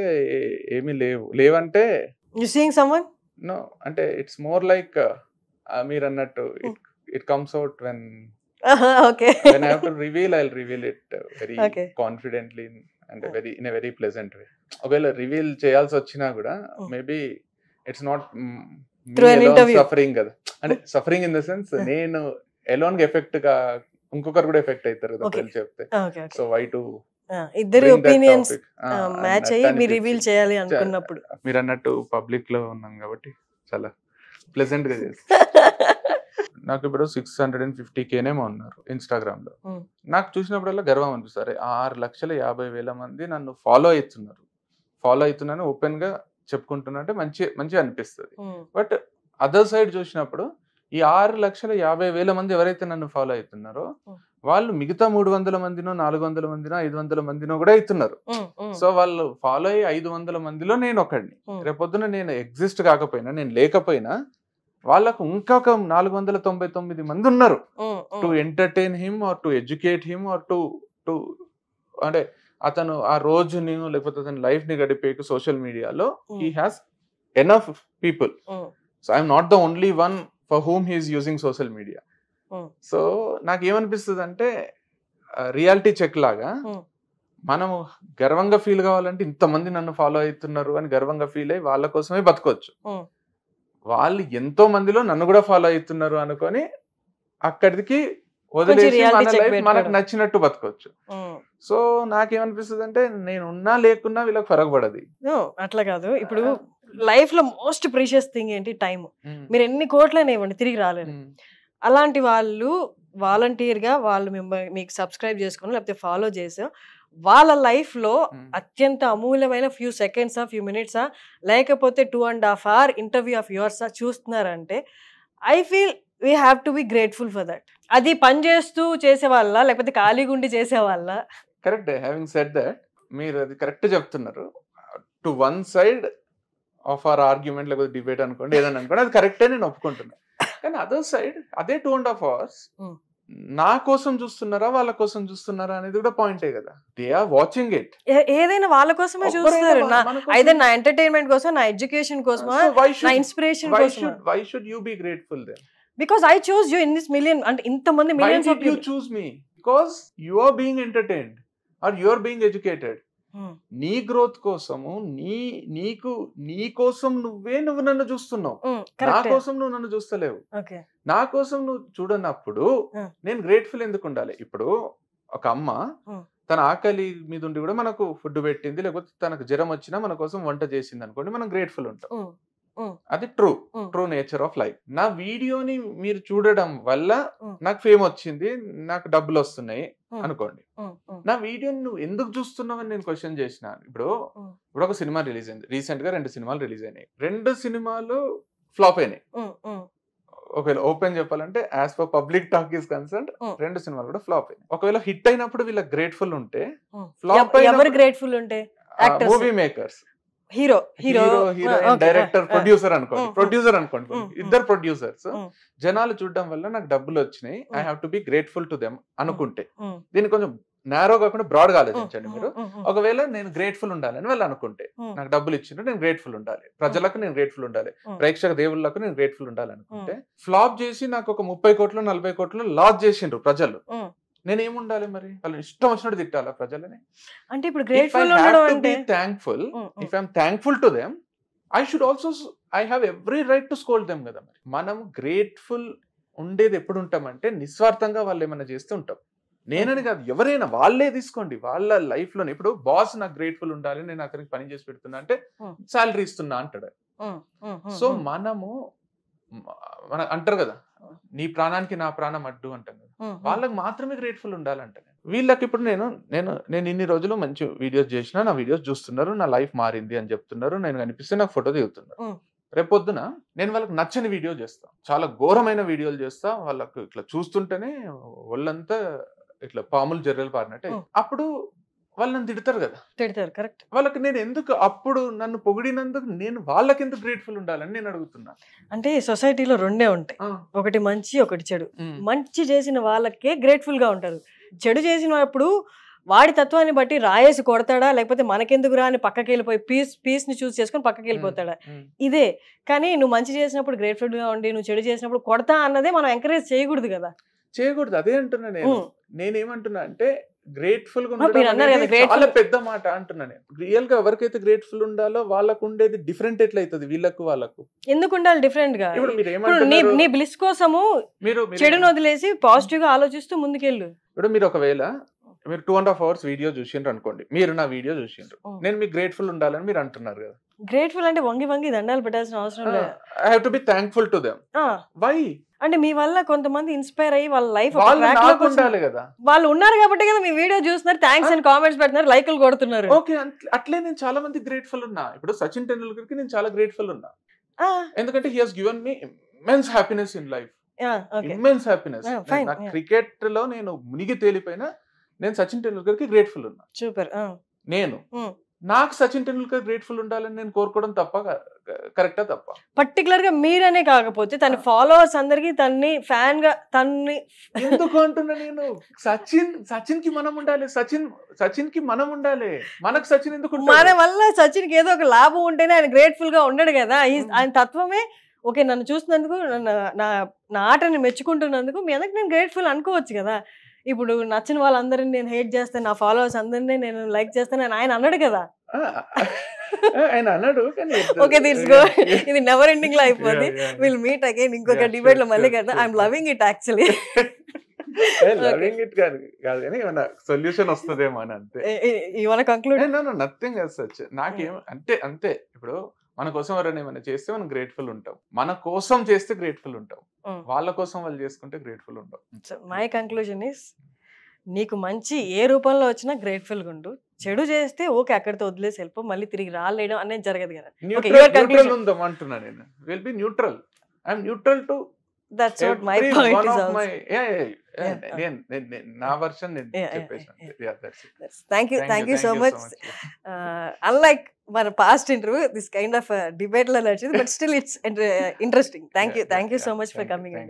ఏమీ లేవంటే యు సీయింగ్ సమ్వన్? నో, అంటే ఇట్స్ మోర్ లైక్ మీరు అన్నట్టు it comes out when when I have to reveal, I'll reveal it very confidently and in a very pleasant way. ఒకవేళ reveal చేయాల్సి వచ్చినా కూడా మేబీ ఇట్స్ నాట్ సఫరింగ్ కదా, అంటే suffering in the sense నేను alone గా ఎఫెక్ట్ గా ఇంకొకరు కూడా ఎఫెక్ట్ అవుతారు కదా పెళ్లి చెప్తే. సో వై టు ఇద్దరు ఒపీనియన్స్ మ్యాచ్ అయ్యి మీరు రివీల్ చేయాలి అనుకున్నప్పుడు, మీరు అన్నట్టు పబ్లిక్ లో ఉన్నాం కాబట్టి చాలా ప్లెజెంట్ గా చేస్తాం. నాకు ఇప్పుడు 650K ఉన్నారు ఇన్స్టాగ్రామ్ లో. నాకు చూసినప్పుడల్లా గర్వం అనిపిస్తారు. 6,50,000 మంది నన్ను ఫాలో అవుతున్నాను ఓపెన్ గా చెప్పుకుంటున్నా అంటే మంచిగా అనిపిస్తుంది. బట్ అదర్ సైడ్ చూసినప్పుడు ఈ 6,50,000 మంది ఎవరైతే నన్ను ఫాలో అవుతున్నారో వాళ్ళు మిగతా 300 మందినో 400 మందినో 500 మందినో కూడా అవుతున్నారు. సో వాళ్ళు ఫాలో అయ్యి 500 మందిలో నేను ఒకడిని. రేపొద్దున నేను ఎగ్జిస్ట్ కాకపోయినా, నేను లేకపోయినా వాళ్ళకు ఇంకొక 499 మంది ఉన్నారు to entertain him or to educate him or to అంటే అతను ఆ రోజుని లేకపోతే అతని లైఫ్ ని గడిపే సోషల్ మీడియాలో he has enough people. So I'm not the only one for whom he is using social media. So నాకేమనిపిస్తుంది అంటే రియాలిటీ చెక్ లాగా మనం గర్వంగా ఫీల్ కావాలంటే ఇంతమంది నన్ను ఫాలో అవుతున్నారు అని గర్వంగా ఫీల్ అయ్యి వాళ్ళ కోసమే బతకొచ్చు. వాళ్ళు ఎంతో మందిలో నన్ను కూడా ఫాలో అవుతున్నారు అనుకొని అక్కడికి వదిలేసి మన లైఫ్ మనకు నచ్చినట్టు బతకొచ్చు. సో నాకేమనిపిస్తుంది అంటే నేను ఉన్నా లేకున్నా వీళ్ళకి ఫరక్ పడదు. అట్లా కాదు. ఇప్పుడు లైఫ్ లో మోస్ట్ ప్రీషియస్ థింగ్ ఏంటి? టైం. మీరు ఎన్ని కోట్లైనా ఇవ్వండి తిరిగి రాలేదు. అలాంటి వాళ్ళు వాలంటీర్ గా వాళ్ళు మీకు సబ్స్క్రైబ్ చేసుకుని లేకపోతే ఫాలో చేసి వాళ్ళ లైఫ్ లో అత్యంత అమూల్యమైన ఫ్యూ సెకండ్సా ఫ్యూ మినిట్సా లేకపోతే 2.5 hour ఇంటర్వ్యూ ఆఫ్ యువర్స్ చూస్తున్నారంటే I feel we have to be grateful for that. అది పని చేస్తూ చేసేవాళ్ళ లేకపోతే ఖాళీగుండి చేసేవాళ్ళ? కరెక్ట్. హ్యావింగ్ సెడ్ దట్, మీరు అది కరెక్ట్ చెప్తున్నారు. To one side of our argument లేకపోతే డిబేట్ అనుకోండి, ఏదైనా అనుకోండి, అది కరెక్టే, నేను ఒప్పుకుంటున్నాను. కానీ అదర్ సైడ్ అదే 2.5 hours నా కోసం చూస్తున్నారా వాళ్ళ కోసం చూస్తున్నారా అనేది కూడా పాయింటే కదా. They are watching it. ఏదైనా వాళ్ళ కోసమే చూస్తారు. అయితే నా ఎంటర్టైన్మెంట్ కోసం, నా ఎడ్యుకేషన్ కోసం, నా ఇన్స్పిరేషన్ కోసం. Why should you be grateful then? Because I choose you in this million, అంటే ఇంతమంది millions of you choose me because you are being entertained or you are being educated. నీ growth కోసము నీ కోసం నువ్వు నన్ను చూస్తున్నావు, నా కోసం నువ్వు నన్ను చూస్తలేవు. నా కోసం నువ్వు చూడనప్పుడు నేను గ్రేట్ఫుల్ ఎందుకు ఉండాలి? ఇప్పుడు ఒక అమ్మ తన ఆకలి మీద ఉండి కూడా మనకు ఫుడ్ పెట్టింది, లేకపోతే తనకు జ్వరం వచ్చినా మన కోసం వంట చేసింది అనుకోండి, మనం గ్రేట్ఫుల్ ఉంటాం. అది ట్రూ నేచర్ ఆఫ్ లైఫ్. నా వీడియోని మీరు చూడడం వల్ల నాకు ఫేమ్ వచ్చింది, నాకు డబ్బులు వస్తున్నాయి అనుకోండి. నా వీడియోని నువ్వు ఎందుకు చూస్తున్నావు అని నేను క్వశ్చన్ చేసిన. ఇప్పుడు ఒక సినిమా రిలీజ్ అయింది, రీసెంట్ గా 2 సినిమాలు రిలీజ్ అయినాయి. 2 సినిమాలు ఫ్లాప్ అయినాయి. ఒకవేళ ఓపెన్ చెప్పాలంటే as per public talk is concerned 2 సినిమాలు కూడా ఫ్లాప్ అయినాయి. ఒకవేళ హిట్ అయినప్పుడు వీళ్ళకి గ్రేట్ఫుల్ ఉంటే, ఫ్లాప్ ఎవరు గ్రేట్ఫుల్ ఉంటే? Movie makers, hero director, producer అనుకోండి, ఇద్దరు ప్రొడ్యూసర్స్ జనాలు చూడడం వల్ల నాకు డబ్బులు వచ్చినాయి, I have to be grateful to them అనుకుంటే, దీన్ని కొంచెం నేరో కాకుండా బ్రాడ్ గా ఆలోచించండి మీరు. ఒకవేళ నేను గ్రేట్ఫుల్ ఉండాలని వాళ్ళు అనుకుంటే, నాకు డబ్బులు ఇచ్చిండ్రు, నేను గ్రేట్ఫుల్ ఉండాలి, ప్రజలకు నేను గ్రేట్ఫుల్ ఉండాలి, ప్రేక్షక దేవుళ్ళకు నేను గ్రేట్ఫుల్ ఉండాలి అనుకుంటే, ఫ్లాప్ చేసి నాకు ఒక 30 కోట్లు 40 కోట్లు లాస్ చేసిండ్రు ప్రజలు, నేనేముండాలి మరి? వాళ్ళు ఇష్టం వచ్చినట్టు తిట్టాలా ప్రజలని? అంటే ఇప్పుడు గ్రేట్ఫుల్ ఉండడం అంటే thankful. If I'm thankful to them, I should also I have every right to scold them కదా. మరి మనం గ్రేట్ఫుల్ ఉండేది ఎప్పుడు ఉంటామంటే నిస్వార్థంగా వాళ్ళు ఏమైనా చేస్తూ ఉంటాం. నేనని కాదు, ఎవరైనా వాళ్ళే తీసుకోండి, వాళ్ళ లైఫ్ లోనే. ఇప్పుడు బాస్ నాకు గ్రేట్ఫుల్ ఉండాలి, నేను అతనికి పని చేసి పెడుతున్నా అంటే శాలరీ ఇస్తున్నా అంటాడు. సో మనము మన అంటారు కదా, నీ ప్రాణానికి నా ప్రాణం అడ్డు అంటాం కదా, వాళ్ళకి మాత్రమే గ్రేట్ఫుల్ ఉండాలంట. వీళ్ళకి ఇప్పుడు నేను ఇన్ని రోజులు మంచి వీడియోస్ చేసినా, నా వీడియోస్ చూస్తున్నారు, నా లైఫ్ మారింది అని చెప్తున్నారు, నేను కనిపిస్తే నాకు ఫోటో దిగుతున్నారు. రేపొద్దున నేను వాళ్ళకి నచ్చని వీడియో చేస్తా, చాలా ఘోరమైన వీడియోలు చేస్తా, వాళ్ళకు ఇట్లా చూస్తుంటేనే ఒళ్ళంతా ఇట్లా పాములు జర్రెలు పారినట్టే, అప్పుడు వాళ్ళు నన్ను తిడతారు కదా. తిడతారు, కరెక్ట్. వాళ్ళకి నేను ఎందుకు అప్పుడు నన్ను పొగిడినందుకు నేను వాళ్ళకి ఎందుకు గ్రేట్ఫుల్ ఉండాలని నేను అడుగుతున్నా. అంటే సొసైటీలో రెండే ఉంటాయి, ఒకటి మంచి, ఒకటి చెడు. మంచి చేసిన వాళ్ళకే గ్రేట్ఫుల్ గా ఉంటారు. చెడు చేసినప్పుడు వాడి తత్వాన్ని బట్టి రాయేసి కొడతాడా, లేకపోతే మనకెందుకు రా అని పక్కకి వెళ్ళిపోయి పీస్ ని చూస్ చేసుకుని పక్కకి వెళ్ళిపోతాడా, ఇదే. కానీ నువ్వు మంచి చేసినప్పుడు గ్రేట్ఫుల్ గా ఉండి, నువ్వు చెడు చేసినప్పుడు కొడతా అన్నదే మనం ఎంకరేజ్ చేయకూడదు కదా. చేయకూడదు, అదే అంటున్నా నేనేమంటున్నా అంటే గ్రేట్ఫుల్ గా చాలా పెద్ద మాట అంటున్నా నేను. రియల్ గా ఎవరికైతే గ్రేట్ఫుల్ ఉండాలో వాళ్ళకు ఉండేది డిఫరెంట్ ఎట్లయితుంది వీళ్ళకు వాళ్ళకు. ఎందుకు ఉండాలి డిఫరెంట్ గా? నీ బ్లిస్ కోసము మీరు చెడును వదిలేసి పాజిటివ్ గా ఆలోచిస్తూ ముందుకెళ్ళు. ఇప్పుడు మీరు ఒకవేళ మీరు 2.5 hours వీడియో చూసిండ్రు అనుకోండి, మీరు నా వీడియో చూసిండ్రు, నేను మీకు గ్రేట్ఫుల్ ఉండాలని మీరు అంటున్నారు కదా. గ్రేట్ఫుల్ అంటే వంగి దండాలు పెట్టాల్సిన అవసరం లేదు. I have to be thankful to them. Why? అంటే మీ వల్ల కొంతమంది ఇన్స్పైర్ అయ్యి వాళ్ళ లైఫ్ ఉండాలి కదా. వాళ్ళు ఉన్నారు కాబట్టి కదా మీ వీడియో చూస్తున్నారు, థ్యాంక్స్ అని కామెంట్స్ పెడుతున్నారు, లైక్లు కొడుతున్నారు. ఓకే, అట్లే నేను చాలా మంది గ్రేట్ఫుల్ ఉన్నా. ఇప్పుడు సచిన్ టెండూల్కర్ కి నేను చాలా గ్రేట్ఫుల్ ఉన్నా, ఎందుకంటే he has given me immense happiness in life. Immense happiness. Cricket లో నేను మునిగి తేలిపోయినా నేను సచిన్ టెండూల్కర్ కి గ్రేట్ఫుల్ ఉన్నా. సూపర్. నేను నాకు సచిన్ టెండూల్కర్ గ్రేట్ఫుల్ ఉండాలని నేను కోరుకోవడం తప్ప, కరెక్టా తప్ప? పర్టికులర్ గా మీరనే కాకపోతే తన ఫాలోవర్స్ అందరికి తన్ని ఫ్యాన్ గా తన్ని ఎందుకు అంటున్నా నేను? సచిన్ కి మనం ఉండాలి, సచిన్ కి మనం ఉండాలి. మనకు సచిన్ ఎందుకు? మన వల్ల సచిన్ కి ఏదో ఒక లాభం ఉంటేనే ఆయన గ్రేట్ఫుల్ గా ఉండడు కదా. ఆయన తత్వమే ఓకే, నన్ను చూసినందుకు, నా ఆటని మెచ్చుకుంటున్నందుకు మీ అందరికి నేను గ్రేట్ఫుల్ అనుకోవచ్చు కదా. ఇప్పుడు నచ్చిన వాళ్ళందరినీ నేను హేట్ చేస్తాను, నా ఫాలోవర్స్ అందరినీ నేను లైక్ చేస్తాను అని ఆయన అన్నాడు కదా. ఆయన అన్నాడు. ఓకే, ఇది నెవర్ ఎండింగ్ లో అయిపోద్ది. విల్ మీట్ అగైన్ ఇంకొక డిబేట్ లో మళ్ళీ కదా. I'm loving it actually. Loving it కాదు కానీ ఏమన్నా సొల్యూషన్ వస్తుందేమో అని అంతే. ఇవాళ కంక్లూడ్ నథింగ్ సచ్. నాకేం అంతే. ఇప్పుడు మన కోసం ఎవరైనా ఏమైనా చేస్తే మనం గ్రేట్ఫుల్ ఉంటాం, మన కోసం చేస్తే గ్రేట్ఫుల్ ఉంటాం, వాళ్ళ కోసం వాళ్ళు చేసుకుంటే గ్రేట్ఫుల్ ఉంటాం. మై కంక్లూజన్ ఇస్, నీకు మంచి ఏ రూపంలో వచ్చినా గ్రేట్ఫుల్ గా ఉండు. చెడు చేస్తే ఓకే అక్కడితో వదిలేసి వెళ్ళిపో, మళ్ళీ తిరిగి రాలేయడం అనేది జరగదు కదా. న్యూట్రల్ ఉందాం అంటున్నా నేను. Will be neutral. I'm neutral to That's what my point is also. నా వర్షన్ నేను చెప్పేసాను. Thank you so much. Unlike మన past interview, this kind of debate la nadichindi, but still it's interesting. Thank you so much for coming in.